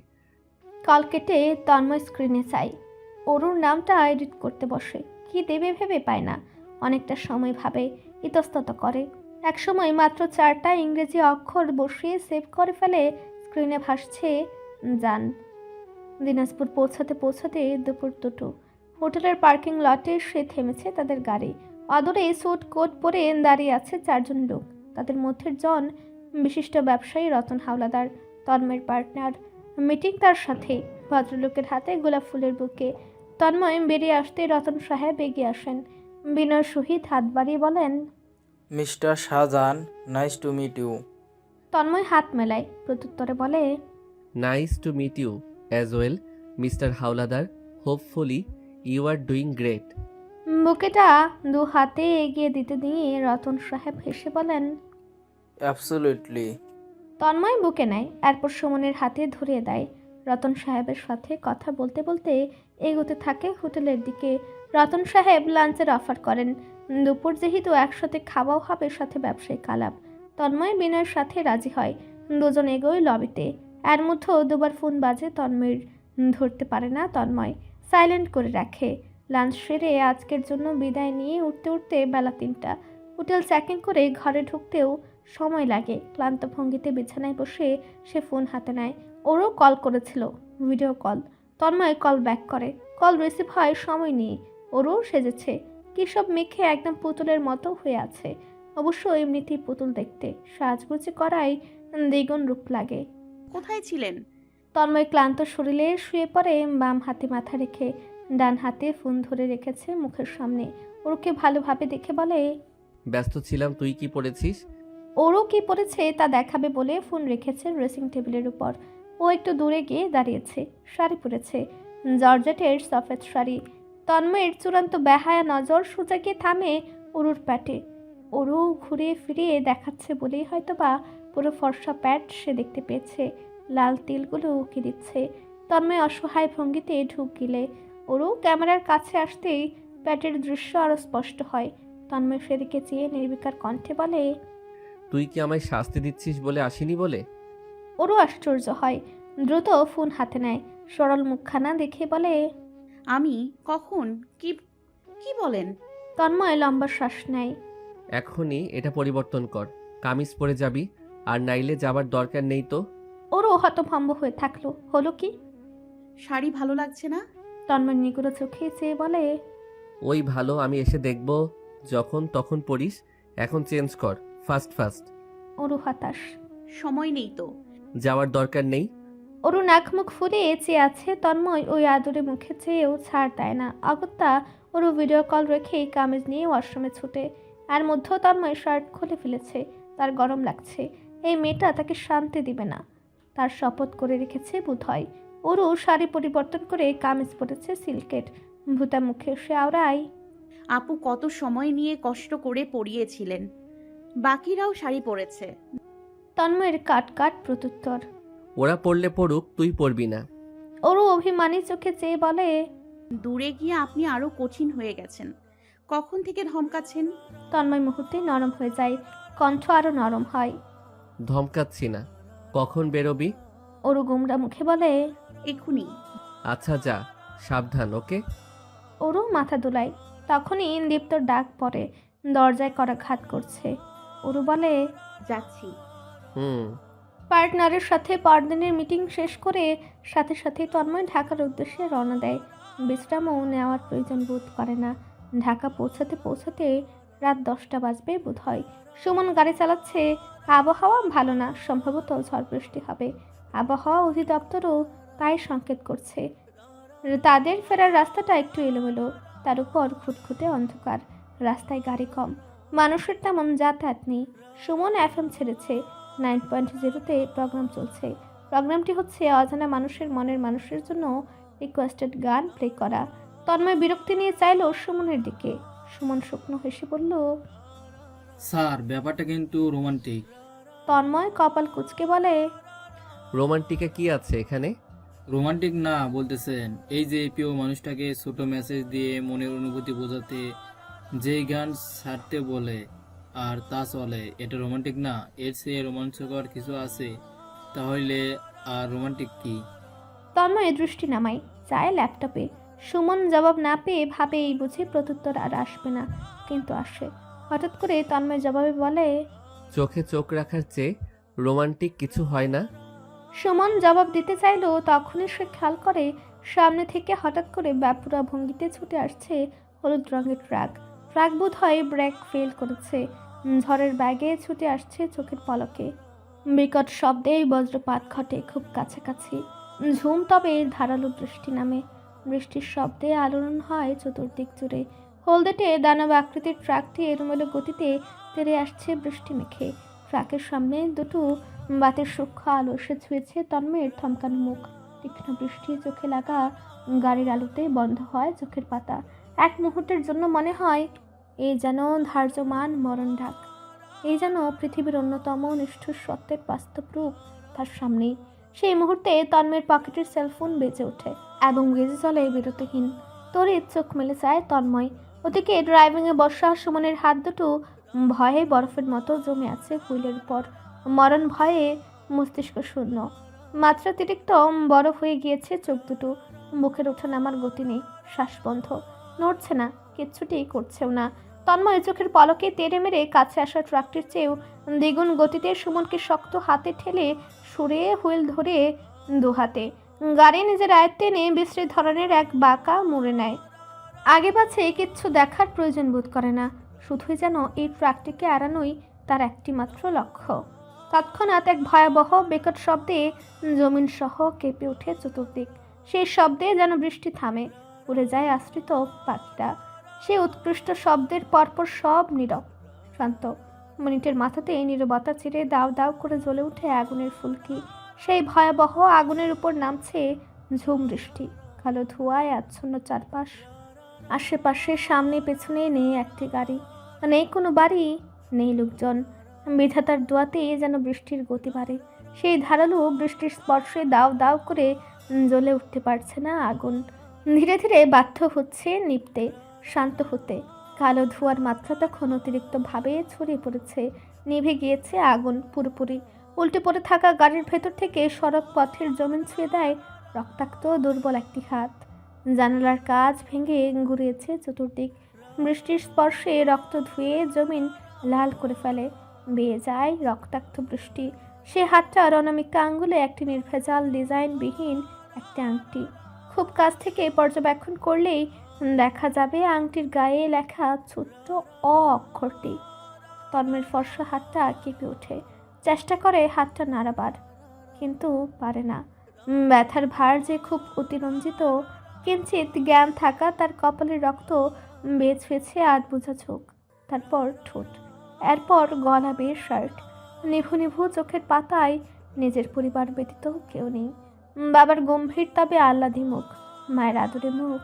কল কেটে তন্ময় স্ক্রিনে চাই। অরুর নামটা এডিট করতে বসে। কি দেবে ভেবে পায় না। অনেকটা সময় ভাবে, ইতস্তত করে। একসময় মাত্র 4টা ইংরেজি অক্ষর বসিয়ে সেভ করে ফেলে। স্ক্রিনে ভাসছে যান। দিনাজপুর পৌঁছাতে পৌঁছাতে দুপুর 2টো। হোটেলের পার্কিং লটে সে থেমেছে তাদের গাড়ি। অদূরে স্যুট কোট পরে দাঁড়িয়ে আছে 4জন লোক। তাদের মধ্যে জন বিশিষ্ট ব্যবসায়ী রতন হাওলাদার, তন্ময়ের পার্টনার। মিটিং তার সাথে। ভদ্রলোকের হাতে গোলাপ ফুলের বুকে। তন্ময় বেরিয়ে আসতে রতন সাহেব এগিয়ে আসেন। বিনয়ের সহিত হাত বাড়িয়ে বলেন। Mister Shahjahan, nice to meet you. Tanmoy হাত মেলায়, প্রত্যুত্তরে বলে। Nice to meet you as well mister Howlader. Hopefully you are doing great. বুকেটা 2 হাতে এগিয়ে দিতে দিয়ে রতন সাহেব হেসে বলেন। অ্যাবসলিউটলি। তন্ময় বুকে নেয়, এরপর সুমনের হাতে ধরিয়ে দেয়। রতন সাহেবের সাথে কথা বলতে বলতে এগোতে থাকে হোটেলের দিকে। রতন সাহেব লাঞ্চের অফার করেন। দুপুর যেহেতু একসাথে খাওয়াও হবে, সাথে ব্যবসায়িক আলাপ। তন্ময় বিনয়ের সাথে রাজি হয়। দুজন এগোয় লবিতে। এর মধ্যে 2বার ফোন বাজে তন্ময়ের। ধরতে পারে না তন্ময়, সাইলেন্ট করে রাখে। লাঞ্চ সেরে আজকের জন্য বিদায় নিয়ে উঠতে উঠতে বেলা 3টা। হোটেল চেকিং করে ঘরে ঢুকতেও সময় লাগে। ক্লান্ত ভঙ্গিতে বিছানায় বসে সে ফোন হাতে নেয়। ওরও কল করেছিল, video call. Tanmoy call back করে। কল রিসিভ হয় সময় নিয়ে। ওরও সেজেছে, কী সব মেখে একদম পুতুলের মতো হয়ে আছে। অবশ্য এমনিতেই পুতুল দেখতে, সাজগুজি করায় দ্বিগুণ রূপ লাগে। কোথায় ছিলেন? তন্ময় ক্লান্ত শরীরে শুয়ে পড়ে, বাম হাতে মাথা রেখে। ডান হাতে ফোন ধরে রেখেছে মুখের সামনে। ওরকে ভালোভাবে দেখে বলে। ব্যস্ত ছিলাম, তুই কি পড়েছিস? ওরও কি পড়েছে তা দেখাবে বলে ফোন রেখেছে ড্রেসিং টেবিলের উপর। ও একটু দূরে গিয়ে দাঁড়িয়েছে। শাড়ি পরেছে, জর্জেটের সফেদ শাড়ি। তন্ময়ের চূড়ান্ত বেহায়া নজর সোজা গিয়ে থামে অরুর প্যাটে। অরু ঘুরে ফিরিয়ে দেখাচ্ছে বলেই হয়তো বা পুরো ফর্সা প্যাট সে দেখতে পেয়েছে। লাল তিলগুলো উঁকি দিচ্ছে। তন্ময় অসহায় ভঙ্গিতে ঢুক গিলে। অরু ক্যামেরার কাছে আসতেই প্যাটের দৃশ্য আরও স্পষ্ট হয়। তন্ময় সেদিকে চেয়ে নির্বিকার কণ্ঠে বলে। তুই কি আমায় শাস্তি দিচ্ছিস বলে আসিনি বলে? ওরও আশ্চর্য হয়, দ্রুত ফোন হাতে নেয়। সরল মুখখানা দেখে বলে। আমি কখন? কি কি বলেন? তন্ময় লম্বা শ্বাস নেয়। এখনই এটা পরিবর্তন কর। কামিজ পরে যাবি, আর নাইলে যাবার দরকার নেই তো। ওরও হতভম্ব হয়ে থাকলো। হলো কি? শাড়ি ভালো লাগছে না? তন্ময় নিগুড়ো চোখে চেয়ে বলে, ওই ভালো, আমি এসে দেখব, যখন তখন পড়িস। এখন চেঞ্জ কর ফাস্ট ফাস্ট। ওরও হতাশ। সময় নেই তো। যাওয়ার দরকার নেই। ওরু নাক মুখ ফুলিয়ে চেয়ে আছে। তন্ময় ওই আদরে মুখে চেয়েও ছাড় দেয় না। অগত্যা ওরু ভিডিও কল রেখেই কামিজ নিয়ে ওয়াশরুমে ছুটে। আর মধ্যেও তন্ময় শার্ট খুলে ফেলেছে। তার গরম লাগছে। এই মেয়েটা তাকে শান্তি দিবে না, তার শপথ করে রেখেছে বোধহয়। ওরু শাড়ি পরিবর্তন করে কামিজ পরেছে সিল্কের। ভূতা মুখে সে আওড়ায়, আপু কত সময় নিয়ে কষ্ট করে পরিয়েছিলেন, বাকিরাও শাড়ি পরেছে। তন্ময়ের কাট কাট প্রত্যুত্তর। ওরা পড়লে পড়ুক, তুই পড়বি না। ওরু অভিমানী চোখে চেয়ে বলে, দূরে গিয়ে আপনি আরো কঠিন হয়ে গেছেন। কখন থেকে ধমকাচ্ছেন? তন্ময় মুহূর্তে নরম হয়ে যায়, কণ্ঠ আরো নরম হয়। ধমকাচ্ছি না। কখন বেরোবি? ওরু গুমরা মুখে বলে, এক্ষুনি। আচ্ছা যা, সাবধান, ওকে? ওরও মাথা দোলায়। তখনই দীপ্তর ডাক পড়ে, দরজায় করাঘাত করছে। ওরু বলে, যাচ্ছি। হুম। পার্টনারের সাথে পরদিনের মিটিং শেষ করে সাথে সাথেই তন্ময় ঢাকার উদ্দেশ্যে রওনা দেয়। বিশ্রামও নেওয়ার প্রয়োজন বোধ করে না। ঢাকা পৌঁছাতে পৌঁছাতে রাত 10টা বাজবে বোধ হয়। সুমন গাড়ি চালাচ্ছে। আবহাওয়া ভালো না, সম্ভবত ঝড় বৃষ্টি হবে। আবহাওয়া অধিদপ্তরও তাই সংকেত করছে। তাদের ফেরার রাস্তাটা একটু এলোমেলো, তার উপর খুঁতখুঁতে অন্ধকার। রাস্তায় গাড়ি কম, মানুষের তেমন যাতায়াত নেই। সুমন FM ছেড়েছে। 9.0-তে প্রোগ্রাম চলছে। প্রোগ্রামটি হচ্ছে অজানা মানুষের মনের মানুষের জন্য রিকোয়েস্টেড গান প্লে করা। তন্ময় বিরক্তি নিয়ে চাইল সুমনের দিকে। সুমন শুকনো হেসে বলল, স্যার ব্যাপারটা কিন্তু রোমান্টিক। তন্ময় কপাল কুঁচকে বলে, রোমান্টিকে কি আছে এখানে? রোমান্টিক না বলতেছেন? এই যে প্রিয় মানুষটাকে ছোট মেসেজ দিয়ে মনের অনুভূতি বোঝাতে যেই গান ছাড়তে বলে আর তা চলে, এটা রোমান্টিক না? এর চেয়ে রোমাঞ্চকর কিছু আছে? তাহলে আর রোমান্টিক কি? তন্ময় দৃষ্টি নামায়, চায় ল্যাপটপে। সুমন জবাব না পেয়ে ভাবে এই বুঝি প্রত্যুত্তর আর আসবে না, কিন্তু আসে। হঠাৎ করে তন্ময় জবাবে বলে, চোখে চোখ রাখার চেয়ে রোমান্টিক কিছু হয় না। সুমন জবাব দিতে চাইলো, তখনই সে খেয়াল করে সামনে থেকে হঠাৎ করে ব্যাপুরা ভঙ্গিতে ছুটে আসছে হলুদ রঙের ট্রাক। ট্রাক বোধ হয় ব্রেক ফেল করেছে। ঝড়ের ব্যাগে ছুটে আসছে চোখের পলকে। বিকট শব্দে বজ্রপাত ঘটে খুব কাছাকাছি। ঝুম তবে ধারালো বৃষ্টি নামে। বৃষ্টির শব্দে আলোড়ন হয় চতুর্দিক জুড়ে। হলদেটে দানব আকৃতির ট্রাকটি এলোমেলো গতিতে তেড়ে আসছে বৃষ্টি মেখে। ট্রাকের সামনে দুটো বাতের সূক্ষ্ম আলো এসে ছুঁয়েছে তন্ময়ের থমকানো মুখ। তীক্ষ্ণ বৃষ্টি চোখে লাগা গাড়ির আলোতে বন্ধ হয় চোখের পাতা। এক মুহূর্তের জন্য মনে হয় এই যেন ধার্যমান মরণ ডাক। এই যেন পৃথিবীর অন্যতম নিষ্ঠুর সত্যের বাস্তব রূপ তার সামনেই। সেই মুহূর্তে তন্ময়ের পকেটের সেলফোন বেজে ওঠে এবং বেজে চলে বিরতিহীন। তড়িৎ চোখ মেলে যায় তন্ময়। ওদিকে ড্রাইভিংয়ে বসা সুমনের হাত দুটো ভয়ে বরফের মতো জমে আছে হুইলের উপর। মরণ ভয়ে মস্তিষ্ক শূন্য, মাত্রাতিরিক্ত বরফ হয়ে গিয়েছে চোখ দুটো। মুখের ওঠা নামার গতি নেই, শ্বাস বন্ধ, নড়ছে না, কিচ্ছুটি করছেও না। তন্ময় চোখের পলকে তেড়ে মেরে কাছে আসা ট্রাকটির চেয়েও দ্বিগুণ গতিতে সুমনকে শক্ত হাতে ঠেলে সরে হুইল ধরে দুহাতে গাড়ি নিজের আয়ত্তে এনে বিশ্রী ধরনের এক বাঁকা মুড়ে নেয়। আগে পাছে কিচ্ছু দেখার প্রয়োজন বোধ করে না, শুধুই যেন এই ট্রাকটিকে এড়ানোই তার একটি মাত্র লক্ষ্য। তৎক্ষণাৎ এক ভয়াবহ বিকট শব্দে জমিন সহ কেঁপে ওঠে চতুর্দিক। সেই শব্দে যেন বৃষ্টি থামে, উড়ে যায় আশ্রিত পাখিরা। সেই উৎকৃষ্ট শব্দের পরপর সব নীরব শান্ত। মিনিটের মাথাতেই নীরবতা চিরে দাও দাও করে জ্বলে উঠে আগুনের ফুলকি। সেই ভয়াবহ আগুনের উপর নামছে ঝুম বৃষ্টি। কালো ধোঁয়ায় আচ্ছন্ন চারপাশ। আশেপাশে সামনে পেছনে নেই একটি গাড়ি, নেই কোনো বাড়ি, নেই লোকজন। বিধাতার দোয়াতে যেন বৃষ্টির গতি বাড়ে। সেই ধারালো বৃষ্টির স্পর্শে দাও দাও করে জ্বলে উঠতে পারছে না আগুন। ধীরে ধীরে বাধ্য হচ্ছে নিভতে, শান্ত হতে। কালো ধোঁয়ার মাত্রা তখন অতিরিক্তভাবে ছড়িয়ে পড়েছে। নিভে গিয়েছে আগুন পুরোপুরি। উল্টে পড়ে থাকা গাড়ির ভেতর থেকে সড়ক পথের জমিন ছুঁয়ে দেয় রক্তাক্ত দুর্বল একটি হাত। জানালার কাঁচ ভেঙে ঘুরিয়েছে চতুর্দিক। বৃষ্টির স্পর্শে রক্ত ধুয়ে জমিন লাল করে ফেলে। বেয়ে যায় রক্তাক্ত বৃষ্টি। সে হাতটার অনামিকা আঙ্গুলে একটি নির্ভেজাল ডিজাইনবিহীন একটি আংটি। খুব কাছ থেকে পর্যবেক্ষণ করলেই দেখা যাবে আংটির গায়ে লেখা ছোট্ট অ অক্ষরটি। তন্ময়ের ফর্সা হাতটা কেঁপে ওঠে, চেষ্টা করে হাতটা নাড়াবার, কিন্তু পারে না। ব্যথার ভার যে খুব অতিরঞ্জিত। কিঞ্চিত জ্ঞান থাকা তার কপালের রক্ত বেয়ে ছুঁয়েছে আধ বোঝা চোখ, তারপর ঠোঁট, এরপর গলা বেয়ে শার্ট। নিভু নিভু চোখের পাতায় নিজের পরিবার ব্যতীত কেউ নেই। বাবার গম্ভীর তবে আহ্লাদি মুখ, মায়ের আদরে মুখ,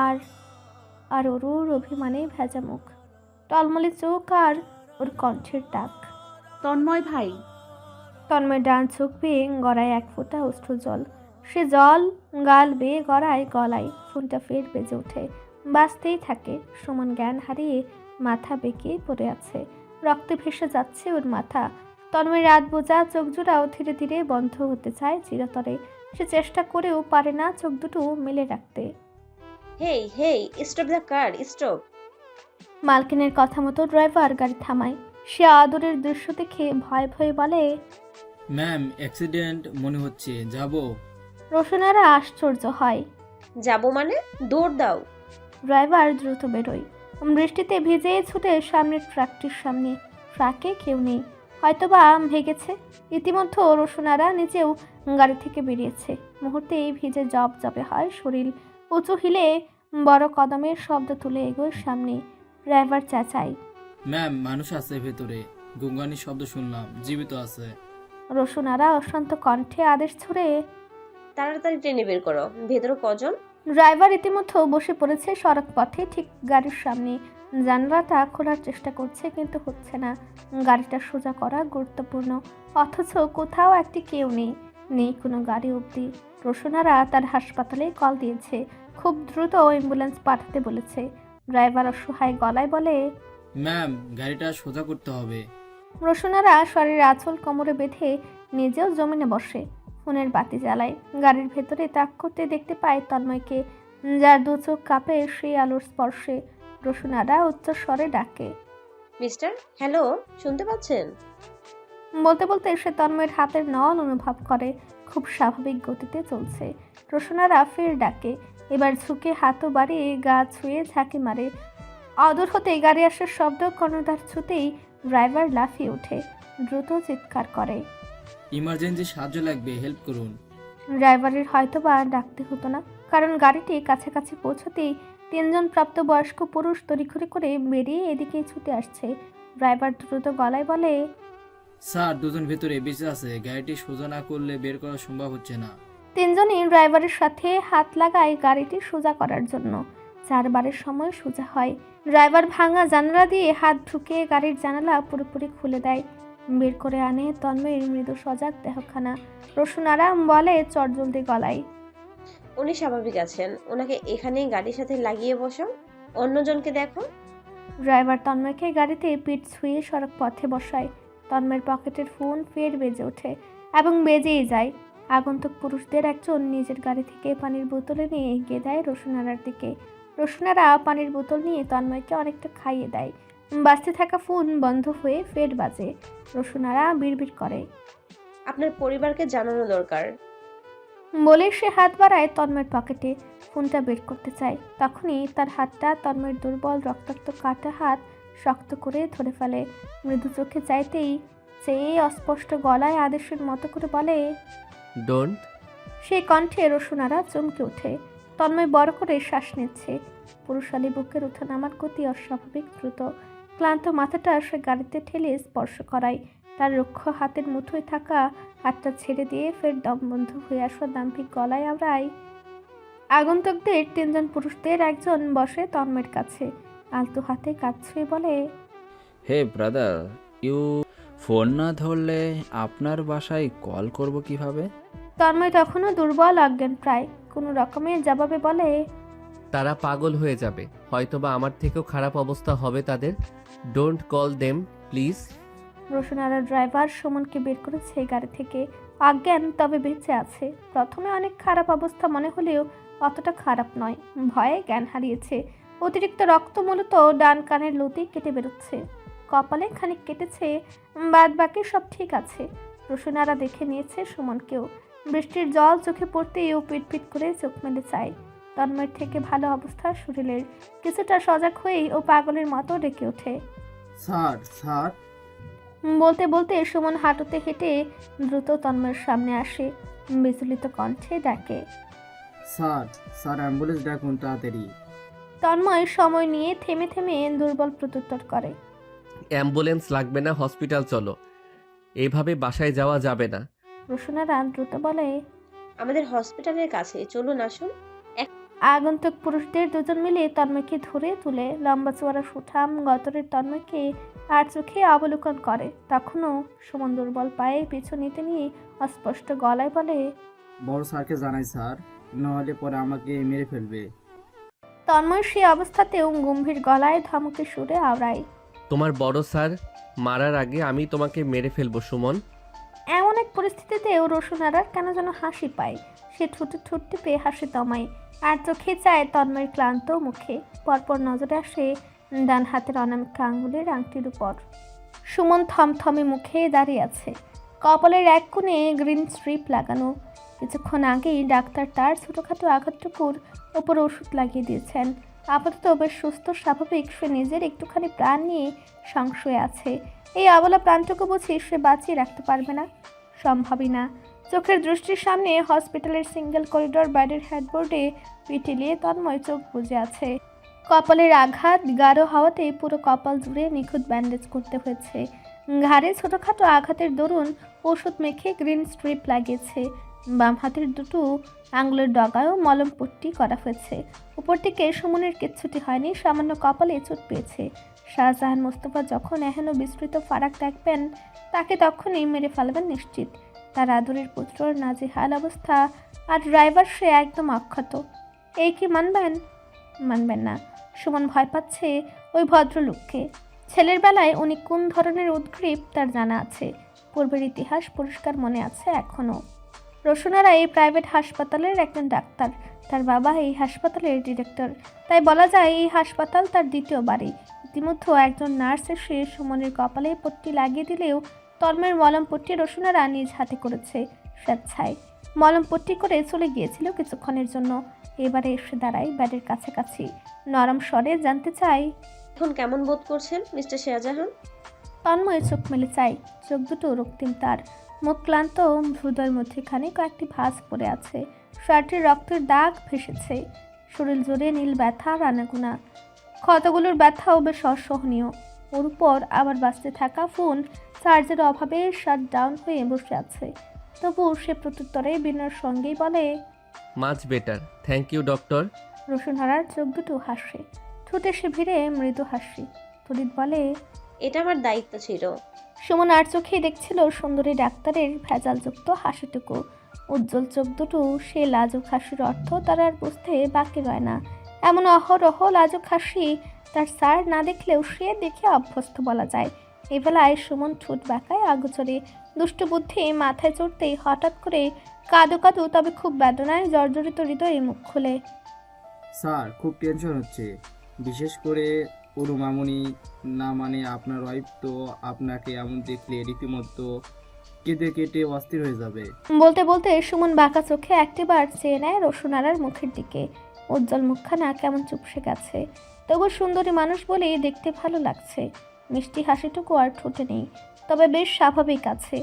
আর আর ওর অভিমানে ভেজা মুখ, টলমলে চোখ আর ওর কণ্ঠের ডাক। তন্ময় ভাই। তন্ময় ডান চোখ বেয়ে গড়ায় এক ফোঁটা অশ্রু জল। সে জল গাল বেয়ে গড়ায় গলায়। ফোনটা ফের বেজে ওঠে, বাজতেই থাকে। সুমন জ্ঞান হারিয়ে মাথা বেঁকে পড়ে আছে, রক্তে ভেসে যাচ্ছে ওর মাথা। তন্ময় রাত বোঝা চোখ জোড়াও ধীরে ধীরে বন্ধ হতে চায় চিরতরে। সে চেষ্টা করেও পারে না চোখ দুটো মেলে রাখতে। হেই হেই, স্টপ দ্য কার, স্টপ। মালকিনের কথা মতো ড্রাইভার গাড়ি থামায়। সে আদরের দৃশ্য দেখে ভয়ে ভয়ে বলে, ম্যাম অ্যাক্সিডেন্ট মনে হচ্ছে, যাব? রোশনারা আশ্চর্য হয়। যাব মানে? দৌড় দাও। ড্রাইভার দ্রুত বেরোয়। বৃষ্টিতে ভিজে ছুটে সামনের ট্রাকটির সামনে। ট্রাকে কেউ নেই, হয়তোবা ভেগেছে। ইতিমধ্যে রোশনারা নিজেও গাড়ি থেকে বেরিয়েছে। মুহূর্তেই ভিজে জবে হয় শরীর। উঁচু হিলে বড় কদমের শব্দ তুলে এগোয় সামনে। ড্রাইভার চেঁচায়, ম্যাম মানুষ আছে ভেতরে, গুঙ্গানির শব্দ শুনলাম, জীবিত আছে। রোশনারা অশান্ত কণ্ঠে আদেশ ছুড়ে, তাড়াতাড়ি ট্রেনে বের করো। ভেতরে কজন? ড্রাইভার ইতিমধ্যে বসে পড়েছে সড়ক পথে ঠিক গাড়ির সামনে। জানালাটা খোলার চেষ্টা করছে, কিন্তু হচ্ছে না। গাড়িটা সোজা করা গুরুত্বপূর্ণ, অথচ কোথাও একটি কেউ নেই, নেই কোনো গাড়ি অবধি। রোশনারা তার হাসপাতালে কল দিয়েছে, খুব দ্রুত অ্যাম্বুলেন্স পাঠাতে বলেছে। ড্রাইভার অসহায় গলায় বলে, ম্যাম গাড়িটা সোজা করতে হবে। রোশনারা শরীরের আঁচল কোমরে বেঁধে নিজেও জমিনে বসে। ফোনের বাতি জ্বালায়। গাড়ির ভেতরে তাক করতে দেখতে পায় তন্ময়কে, যার দু চোখ কাঁপে সেই আলোর স্পর্শে। রোশনারা উচ্চ স্বরে ডাকে, মিস্টার, হ্যালো, শুনতে পাচ্ছেন? বলতে বলতে সে তন্ময়ের হাতের নল অনুভব করে, খুব স্বাভাবিক গতিতে চলছে। রোশনারা ফের ডাকে, এবার ঝুঁকে হাতও বাড়িয়ে গা ছুঁয়ে ঝাঁকি মারে। অদূর হতে গাড়ি আসার শব্দ কর্ণধার ছুতেই ড্রাইভার লাফিয়ে ওঠে, দ্রুত চিৎকার করে, ইমার্জেন্সি সাহায্য লাগবে, হেল্প করুন। ড্রাইভারের হয়তোবা ডাকতে হতো না, কারণ গাড়িটি কাছাকাছি পৌঁছতেই তিনজন প্রাপ্তবয়স্ক পুরুষ তড়িঘড়ি করে বেরিয়ে এদিকেই ছুটে আসছে। ড্রাইভার দ্রুত গলায় বলে, স্যার দুজন ভেতরে বেঁচে আছে, গাড়িটি সোজা না করলে বের করা সম্ভব হচ্ছে না। তিনজনই ড্রাইভারের সাথে হাত লাগায় গাড়িটি সোজা করার জন্য। 4 বারের সময় সোজা হয়। ড্রাইভার ভাঙা জানালা দিয়ে হাত ঢুকে গাড়ির জানালা পুরোপুরি খুলে দেয়। বের করে আনে তন্ময়ের মৃদু সজাগ দেহখানা। রোশনারা বলে চটজলদি গলায়, উনি স্বাভাবিক আছেন, ওনাকে এখানেই গাড়ির সাথে লাগিয়ে বসো, অন্যজনকে দেখো। ড্রাইভার তন্ময়কে গাড়িতে পিঠ ছুঁয়ে সড়ক পথে বসায়। তন্ময়ের পকেটের ফোন ফের বেজে ওঠে, এবং বেজেই যায়। আগন্তুক পুরুষদের একজন নিজের গাড়ি থেকে পানির বোতলে নিয়ে এগিয়ে দেয় রোশনারার দিকে। রোশনারা পানির বোতল নিয়ে তন্ময়কে অনেকটা খাইয়ে দেয়। বাজতে থাকা ফোন বন্ধ হয়ে ফের বাজে। রোশনারা বিড়বিড় করে, আপনার পরিবারকে জানানো দরকার। বলে সে হাত বাড়ায় তন্ময়ের পকেটে, ফোনটা বের করতে চায়। তখনই তার হাতটা তন্ময়ের দুর্বল রক্তাক্ত কাটা হাত শক্ত করে ধরে ফেলে। মৃদু চোখে চাইতেই চেয়ে অস্পষ্ট গলায় আদেশের মতো করে বলে, ডোন্ট। সেই কণ্ঠে রোশনারা চমকে ওঠে। তন্ময় বড় করে শ্বাস নিচ্ছে। পুরুষালী বুকের ওঠানামার গতি অস্বাভাবিক দ্রুত। ক্লান্ত মাথাটা সে গাড়িতে ঠেলে স্পর্শ করায়। তার রুক্ষ হাতের মুঠোয় থাকা হাতটা ছেড়ে দিয়ে ফের দমবন্ধ হয়ে আসা দাম্ভিক গলায় আওড়ায়। আগন্তুকদের 3 জন পুরুষদের একজন বসে তন্ময়ের কাছে, আলতো হাতে কাজ ছুঁয়ে বলে, হে ব্রাদার, ফোন না ধরলে আপনার বাসায় কল করব কিভাবে? তন্ময় তখনও দুর্বল অজ্ঞান প্রায়। কোনো রকমের জবাবে বলে, তারা পাগল হয়ে যাবে, হয়তোবা আমার থেকেও খারাপ অবস্থা হবে তাদের। Don't call them please. Roshanara driver সুমনকে বের করেছে গাড়ি থেকে। অজ্ঞান তবে বেঁচে আছে। প্রথমে অনেক খারাপ অবস্থা মনে হলেও অতটা খারাপ নয়। ভয়ে জ্ঞান হারিয়েছে। অতিরিক্ত রক্ত মূলত ডান কানের লতি কেটে বেরোচ্ছে। কপালে খানিক কেটেছে, বাদ বাকি সব ঠিক আছে। রোশনারা দেখে নিয়েছে সুমনকেও। বৃষ্টির জল চোখে পড়তেই ও পিটপিট করে চোখ মেলে চায়। তন্ময়ের থেকে ভালো অবস্থা শরীরের। কিছুটা সজাগ হয়েই ও পাগলের মতো ডেকে ওঠে। স্যার স্যার বলতে বলতে সুমন হাঁটুতে হেঁটে দ্রুত তন্ময়ের সামনে আসে, বিচলিত কণ্ঠে ডাকে। স্যার স্যার অ্যাম্বুলেন্স ডাকুন তাড়াতাড়ি। তন্ময় সময় নিয়ে থেমে থেমে দুর্বল প্রত্যুত্তর করে। অ্যাম্বুলেন্স লাগবে না, হসপিটাল চলো। এইভাবে বাসায় যাওয়া যাবে না। রোশনারা দ্রুত বলে। আমাদের হসপিটালের কাছে, চলুন আসুন। আগন্তুক পুরুষদের দুজন মিলে তন্ময়কে ধরে তুলে লম্বা চওড়া সুঠাম গতরের তন্ময়কে আর চোখে অবলোকন করে। তখনও সুমন দুর্বল পায়ে পিছু নিতে নিয়ে অস্পষ্ট গলায় বলে, বড় স্যারকে জানাই স্যার, নাহলে পরে আমাকে মেরে ফেলবে। তন্ময় সে অবস্থাতেও গম্ভীর গলায় ধমকে সুরে আওড়ায়। তোমার বড় স্যার মারার আগে আমি তোমাকে মেরে ফেলবো সুমন। এমন এক পরিস্থিতিতেও রোশনারার কেন যেন হাসি পায়। সে ঠুটে ঠুট টিপে হাসি দমায় আর চোখে চায় তন্ময়ের ক্লান্ত মুখে। পরপর নজরে আসে ডান হাতের অনামিকা আঙ্গুলের আংটির উপর। সুমন থমথমে মুখে দাঁড়িয়ে আছে, কপালের এক কোণে গ্রিন স্ট্রিপ লাগানো। কিছুক্ষণ আগেই ডাক্তার তার ছোটোখাটো আঘাতটুকুর ওপর ওষুধ লাগিয়ে দিয়েছেন। আপাতত বেশ সুস্থ স্বাভাবিক। সে নিজের একটুখানি প্রাণ নিয়ে সংশয়ে আছে। এই অবলা প্রাণটুকু বুঝি সে বাঁচিয়ে রাখতে পারবে না, সম্ভবই না। চোখের দৃষ্টির সামনে হসপিটালের সিঙ্গেল করিডোর বেডের হেডবোর্ডে পিটিলিয়ে তন্ময় চোখ বুজে আছে। কপালের আঘাত গাঢ় হওয়াতে পুরো কপাল জুড়ে নিখুঁত ব্যান্ডেজ করতে হয়েছে। ঘাড়ে ছোটোখাটো আঘাতের দরুন ওষুধ মেখে গ্রিন স্ট্রিপ লাগিয়েছে। বাম হাতের দুটো আঙুলের ডগায়ও মলম পট্টি করা হয়েছে। উপর থেকে সুমনের কিচ্ছুটি হয়নি, সামান্য কপালে চোট পেয়েছে। শাহজাহান মোস্তফা যখন এহেন বিস্তৃত ফারাক দেখবেন, তাকে তখনই মেরে ফেলবেন নিশ্চিত। তার আদরের পুত্রর নাজেহাল অবস্থা, আর ড্রাইভার সে একদম অক্ষত। এই কি মানবেন? মানবেন না। সুমন ভয় পাচ্ছে ওই ভদ্রলোককে। ছেলের বেলায় উনি কোন ধরনের উদ্গ্রীব তার জানা আছে। পূর্বের ইতিহাস পরিষ্কার মনে আছে এখনও। রোশনারা এই প্রাইভেট হাসপাতালের একজন ডাক্তার, তার বাবা এই হাসপাতালের ডিরেক্টর। তাই বলা যায় এই হাসপাতাল তার দ্বিতীয় বাড়ি। ইতিমধ্যে একজন নার্স এসে সুমনের কপালে পট্টি লাগিয়ে দিলেও তন্ময়ের মলম পট্টি রোশনারা নিজ হাতে করেছে স্বেচ্ছায়। মলম পট্টি করে চলে গিয়েছিল কিছুক্ষণের জন্য। এবারে এসে দাঁড়ায় বেডের কাছাকাছি, নরম স্বরে জানতে চাই, এখন কেমন বোধ করছেন মিস্টার শাহজাহান? তন্ময় চোখ মেলে চাই। চোখ দুটো রক্তিম তার, মুখ ক্লান্ত, হৃদয়ের মধ্যেখানে কয়েকটি ভাঁজ পড়ে আছে। শার্টের রক্তের দাগ ভেসেছে। শরীর জুড়ে নীল ব্যথা আর আনাগোনা। ক্ষতগুলোর ব্যথাও বেশ অসহনীয়। ওর উপর আবার বাঁচতে থাকা ফোন চার্জের অভাবে শাট ডাউন হয়ে বসে আছে। তবুও সে প্রত্যুত্তরে বিনয়ের সঙ্গেই বলে, much better, thank you doctor. রোশনহারার চোখ দুটো হাসে, ঠোঁটে সে ভিড়ে মৃদু হাসি। তরিত বলে, এটা আমার দায়িত্ব ছিল। সুমন আর চোখেই দেখছিল সুন্দরী ডাক্তারের ভেজালযুক্ত হাসিটুকু। উজ্জ্বল চোখ দুটো সে লাজুক হাসির অর্থ তার আর বুঝতে বাকি রয় না। এমন অহরহ লাজুক হাসি তার স্যার না দেখলেও সে দেখে অভ্যস্ত বলা যায়। এবেলায় সুমন ঠোঁট বাঁকায় আগোচরে। দুষ্ট বুদ্ধি মাথায় চড়তেই হঠাৎ করে কাঁদো কাঁদো তবে খুব বেদনায় জর্জরিত হৃদয়ে মুখ খুলে। স্যার খুব টেনশন হচ্ছে, বিশেষ করে ওর মামুনি না, মানে আপনার ওয়াইফ তো আপনাকে এমন দেখলে রীতিমতো কেঁদে কেটে অস্থির হয়ে যাবে। বলতে বলতে সুমন বাঁকা চোখে একটিবার চেয়ে নেয় রোশনারার মুখের দিকে। উজ্জ্বল মুখখানা কেমন চুপসে গেছে, তবু সুন্দরী মানুষ বলেই দেখতে ভালো লাগছে। মিষ্টি হাসিটুকু আর ঠোঁটে নেই, তবে বেশ স্বাভাবিক আছে।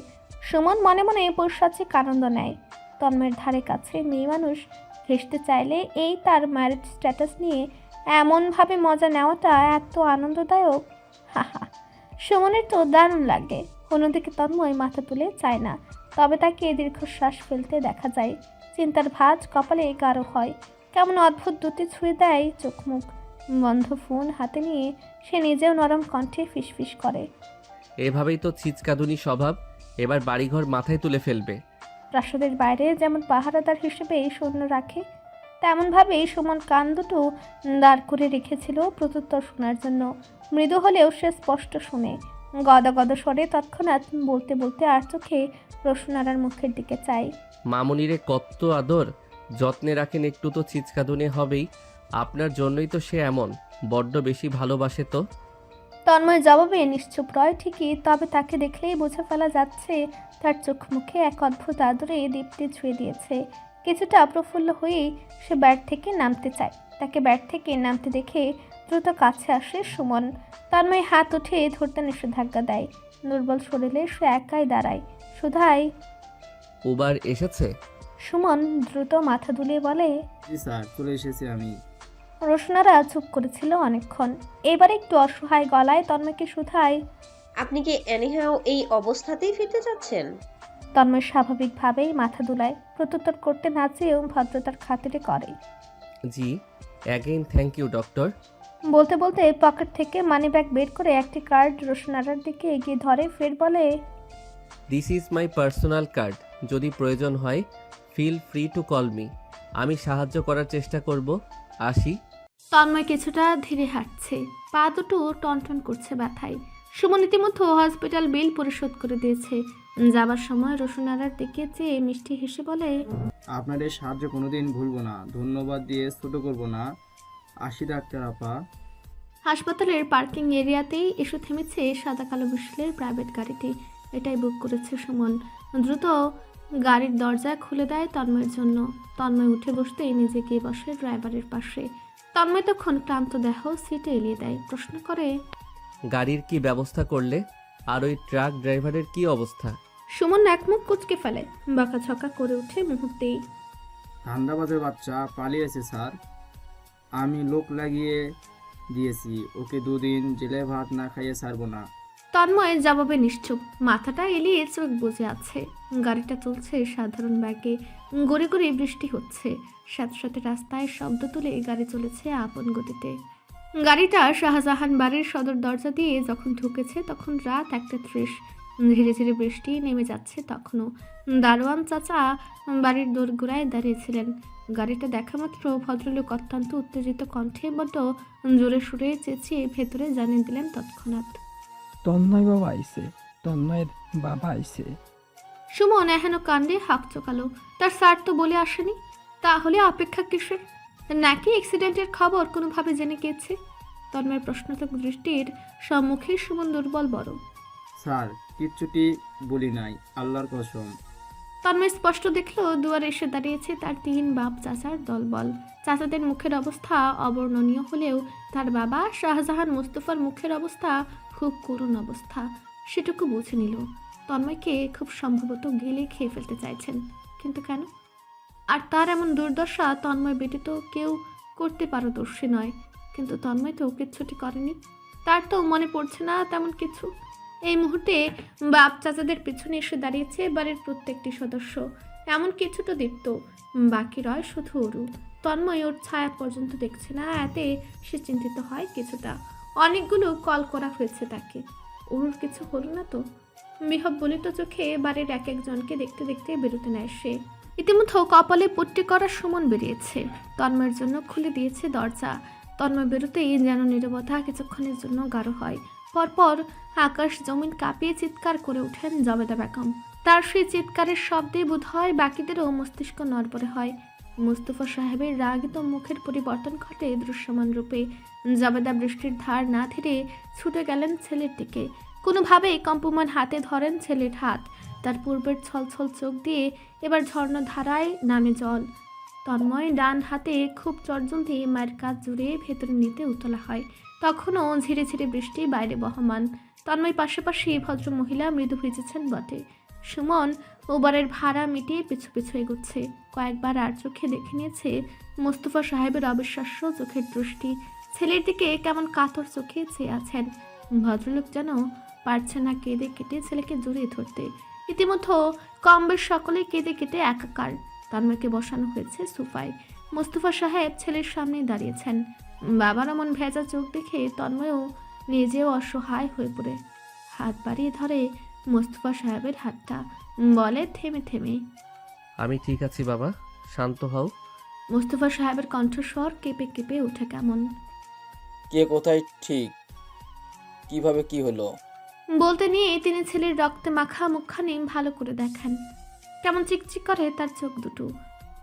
সুমন মনে মনে পৈশাচিক আনন্দ নেয়। তন্ময়ের ধারে কাছে মেয়ে মানুষ ঘেঁষতে চাইলে এই তার ম্যারিড স্ট্যাটাস নিয়ে এমনভাবে মজা নেওয়াটা এত আনন্দদায়ক। হাহা, সুমনের তো দারুণ লাগে। অন্যদিকে তন্ময় মাথা তুলে চায় না, তবে তাকে দীর্ঘশ্বাস ফেলতে দেখা যায়। চিন্তার ভাঁজ কপালে গাঢ় হয়। কেমন অদ্ভুত দুটি ছুঁয়ে দেয় চোখ মুখ। বন্ধ ফোন হাতে নিয়ে সে নিজেও নরম কণ্ঠে ফিসফিস করে, এভাবেই তো ছিচকাদুনি স্বভাব, এবার বাড়িঘর মাথায় তুলে ফেলবে। প্রাসাদের বাইরে যেমন পাহারাদার হিসেবে সৈন্য রাখে, তেমনভাবেই সুমন কান দুটো দাঁড় করে রেখেছিল প্রত্যুত্তর শোনার জন্য। মৃদু হলেও সে স্পষ্ট শুনে। গদ গদ স্বরে তৎক্ষণাৎ বলতে বলতে আর চোখে রোশনারার মুখের দিকে চাই। মামুনিরে কত আদর যত্নে রাখেন, একটু তো ছিচকাদুনে হবেই। আপনার জন্যই তো সে এমন, বড্ড বেশি ভালোবাসে তো। তন্ময় জবাবে নিশ্চুপ রয় ঠিকই, তবে তাকে দেখলেই বোঝা ফেলা যাচ্ছে তার চোখ মুখে এক অদ্ভুত আদরে দীপ্তি ছুঁয়ে দিয়েছে। কিছুটা প্রফুল্ল হয়েই সে ব্যাট থেকে নামতে চায়। তাকে ব্যাট থেকে নামতে দেখে দ্রুত কাছে আসে সুমন। তন্ময় হাত উঠে ধরতে নিষেধাজ্ঞা দেয়। দুর্বল শরীরে সে একাই দাঁড়ায়। সুধাই উবার এসেছে? সুমন দ্রুত মাথা দুলিয়ে বলে। জি স্যার, চলে এসেছি আমি। রোশনারা চুপ করেছিল অনেকক্ষণ। এবার একটু অসহায় গলায় তন্ময়কে শুধায়। আপনি কি এনিহাও এই অবস্থাতেই ফিরতে চাচ্ছেন? তন্ময় স্বাভাবিকভাবেই মাথা দুলায়, প্রত্যুত্তর করতে না চেয়েও ভদ্রতার খাতিরে করে। জি, অ্যাগেইন থ্যাংক ইউ ডক্টর। বলতে বলতে পকেট থেকে মানিব্যাগ বের করে একটি কার্ড রোশনারার দিকে এগিয়ে ধরে, ফের বলে। This is my personal card, যদি প্রয়োজন হয় feel free to call me. আমি সাহায্য করার চেষ্টা করব। আসি। তন্ময় কিছুটা ধীরে হাঁটছে, পা দুটো টনটন করছে ব্যথায়। সুমন ইতিমধ্যে হসপিটাল বিল পরিশোধ করে দিয়েছে। যাবার সময় রোশনারার দিকে চেয়ে মিষ্টি হেসে বলে। আপনাদের সাহায্য কোনোদিন ভুলবো না, ধন্যবাদ দিয়ে ছোট করবো না। আসি ডাক্তার আপা। হাসপাতালের পার্কিং এরিয়াতেই এসে থেমেছে সাদা কালো বিশালের প্রাইভেট গাড়িটি। এটাই বুক করেছে সুমন। দ্রুত গাড়ির দরজা খুলে দেয় তন্ময়ের জন্য। তন্ময় উঠে বসতেই নিজে গিয়ে বসে ড্রাইভারের পাশে। তন্ময় তখন ক্লান্ত দেহ সিটে এলিয়ে দেয়, প্রশ্ন করে। গাড়ির কি ব্যবস্থা করলে? আর ওই ট্রাক ড্রাইভারের কি অবস্থা? সুমন একমুখ কুচকে ফেলে, বকাঝকা করে উঠে মুহূর্তেই। ধান্দাবাজের বাচ্চা পালিয়েছে স্যার, আমি লোক লাগিয়ে দিয়েছি, ওকে 2 দিন জেলে ভাত না খাইয়ে ছাড়বো না। তন্ময় জবাবে নিশ্চুপ, মাথাটা এলিয়ে চোখ বুজে আছে। গাড়িটা চলছে সাধারণ ব্যাগে, গড়ে গড়ে বৃষ্টি হচ্ছে। সাথে সাথে রাস্তায় শব্দ তুলে গাড়ি চলেছে আপন গতিতে। গাড়িটা শাহজাহান বাড়ির সদর দরজা দিয়ে যখন ঢুকেছে তখন রাত 1:30। ধীরে ধীরে বৃষ্টি নেমে যাচ্ছে তখনও। দারোয়ান চাচা বাড়ির দোরগোড়ায় দাঁড়িয়েছিলেন। গাড়িটা দেখা মাত্র ভদ্রলোক অত্যন্ত উত্তেজিত কণ্ঠে বড্ড জোরে সুরে চেঁচিয়ে ভেতরে জানিয়ে দিলেন তৎক্ষণাৎ। তন্ময় বাবা আইছে, তন্ময়ের বাবা আইছে। সুমন এহেন কাণ্ডে হাঁক চোকালো। তার স্যার তো বলে আসেনি, তাহলে অপেক্ষা কিসের? নাকি অ্যাক্সিডেন্টের খবর কোনোভাবে জেনে গিয়েছে? তন্ময়ের প্রশ্নতক দৃষ্টির সম্মুখে সুমন দুর্বল বড়। স্যার কিচ্ছুটি বলি নাই, আল্লাহর কসম। তন্ময় স্পষ্ট দেখলো দুয়ারে এসে দাঁড়িয়েছে তার 3 বাপ চাচার দলবল। চাচাদের মুখের অবস্থা অবর্ণনীয় হলেও তার বাবা শাহজাহান মোস্তফার মুখের অবস্থা খুব করুণ অবস্থা। সেটুকু বুঝে নিল তন্ময়কে খুব সম্ভবত গেলে খেয়ে ফেলতে চাইছেন, কিন্তু কেন? আর তার এমন দুর্দশা তন্ময় ব্যতীত কেউ করতে পারদর্শী নয়। কিন্তু তন্ময় তো কিচ্ছুটি করেনি, তার তো মনে পড়ছে না তেমন কিছু। এই মুহূর্তে বাপ চাচাদের পিছনে এসে দাঁড়িয়েছে বাড়ির প্রত্যেকটি সদস্য, এমন কিছু তো দীপ্ত, বাকি রয় শুধু অরু। তন্ময় ওর ছায়া পর্যন্ত দেখছে না, এতে সে চিন্তিত হয় কিছুটা। অনেকগুলো কল করা হয়েছে তাকে, অরুর কিছু হলো না তো? বিহ্বলিত চোখে বাড়ির এক একজনকে দেখতে দেখতে বেরোতে নেয় সে। ইতিমধ্যে কপালে পট্টি করা সুমন বেরিয়েছে, তন্ময়ের জন্য খুলে দিয়েছে দরজা। তন্ময় বেরোতেই যেন নীরবতা কিছুক্ষণের জন্য গাঢ় হয়। পরপর আকাশ জমিন কাঁপিয়ে চিৎকার করে ওঠেন জবেদা বেগম। তার সেই চিৎকারের শব্দে বোধ হয় বাকিদেরও মস্তিষ্ক নড়বড়ে হয়। মুস্তফা সাহেবের রাগিত মুখের পরিবর্তন ঘটে দৃশ্যমান রূপে। জবেদা বৃষ্টির ধার না ধীরে ছুটে গেলেন ছেলের দিকে। কোনোভাবেই কম্পমান হাতে ধরেন ছেলের হাত। তার পূর্বের ছলছল চোখ দিয়ে এবার ঝর্ণা ধারায় নামে জল। তন্ময় ডান হাতে খুব চটজলদি মায়ের কাজ জুড়ে ভেতরে নিতে উতলা হয়। তখনও ঝিরে ঝিরে বৃষ্টি বাইরে বহমান। তন্ময় পাশাপাশি ভদ্র মহিলা মৃদু ভিজেছেন বটে। সুমন ওবারের ভাড়া মিটিয়ে পিছু পিছু এগোচ্ছে। কয়েকবার আর চোখে দেখে নিয়েছে মোস্তফা সাহেবের অবিশ্বাস্য চোখের দৃষ্টি। ছেলের দিকে কেমন কাতর চোখে চেয়ে আছেন। ভদ্রলোক যেন পারছে না কেঁদে কেটে ছেলেকে জড়িয়ে ধরতে। ইতিমধ্যে কম বেশ সকলে কেঁদে কেটে একাকার। তন্ময়কে বসানো হয়েছে সোফায়। মোস্তফা সাহেব ছেলের সামনে দাঁড়িয়েছেন। বাবার এমন ভেজা চোখ দেখে তন্ময়ও নিজেও অসহায় হয়ে পড়ে হাত বাড়িয়ে ধরে মোস্তফা সাহেবের হাতটা, বলে থেমে থেমে, আমি ঠিক আছি বাবা, শান্ত হও। মোস্তফা সাহেবের কণ্ঠস্বর কেঁপে কেঁপে ওঠে কেমন। কে কোথায় ঠিক কিভাবে কি হলো বলতে নিয়ে তিনি ছেলের রক্তে মাখা মুখখানি ভালো করে দেখেন। কেমন চিকচিক করে তার চোখ দুটো।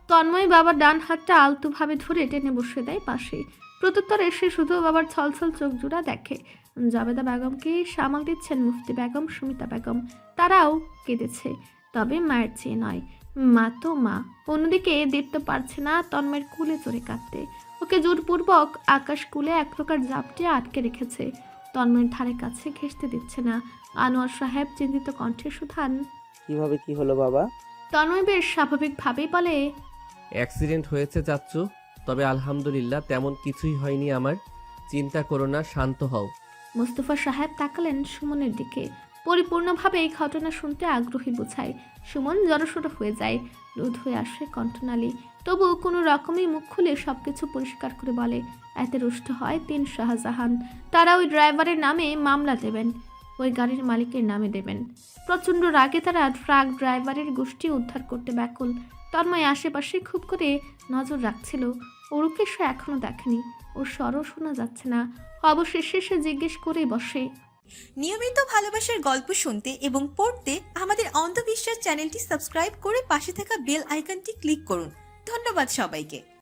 তন্ময় বাবার ডান হাতটা আলতুভাবে ধরে টেনে বসে দেয় পাশে। প্রত্যুত্তরে সে শুধু বাবার ছলছল চোখ জোড়া দেখে। জাবেদা বেগমকে সামাল দিচ্ছেন মুফতি বেগম, সুমিতা বেগম। তারাও কেঁদেছে, তবে মায়ের চেয়ে নয়। মা তো মা। অন্যদিকে দীপ্ত পারছে না তন্ময়ের কুলে চড়ে কাঁদতে। ওকে জোরপূর্বক আকাশ কুলে এক প্রকার জাপটে আটকে রেখেছে। তন্ময়ের ধারে কাছে ঘেঁষতে দিচ্ছে না। আনোয়ার সাহেব চিন্তিত কণ্ঠে শুধান, কিভাবে কি হলো বাবা? তন্ময় বেশ স্বাভাবিকভাবেই বলে, অ্যাক্সিডেন্ট হয়েছে চাচ্চু, তবে আলহামদুলিল্লাহ তেমন কিছুই হয়নি আমার। চিন্তা করো না, শান্ত হও। মোস্তফা সাহেব তাকালেন সুমনের দিকে। পরিপূর্ণভাবে এই ঘটনা শুনতে আগ্রহী বোঝায়। সুমন জড়সড় হয়ে যায়, রোধ হয়ে আসে কণ্ঠনালী। তবু কোনো রকমই মুখ খুলে সবকিছু পরিষ্কার করে বলে। এতে রুষ্ট হয় ৩ শাহজাহান। তারা ওই ড্রাইভারের নামে মামলা দেবেন, ওই গাড়ির মালিকের নামে দেবেন। প্রচণ্ড রাগে তারা ট্রাক ড্রাইভারের গোষ্ঠী উদ্ধার করতে ব্যাকুল। তন্ময় আশেপাশে খুব করে নজর রাখছিল। ওরকে সে এখনো দেখেনি, ওর স্বরও শোনা যাচ্ছে না। অবশেষে সে জিজ্ঞেস করে বসে, নিয়মিত ভালোবাসার গল্প শুনতে এবং পড়তে আমাদের অন্ধবিশ্বাস চ্যানেলটি সাবস্ক্রাইব করে পাশে থাকা বেল আইকনটি ক্লিক করুন। ধন্যবাদ সবাইকে।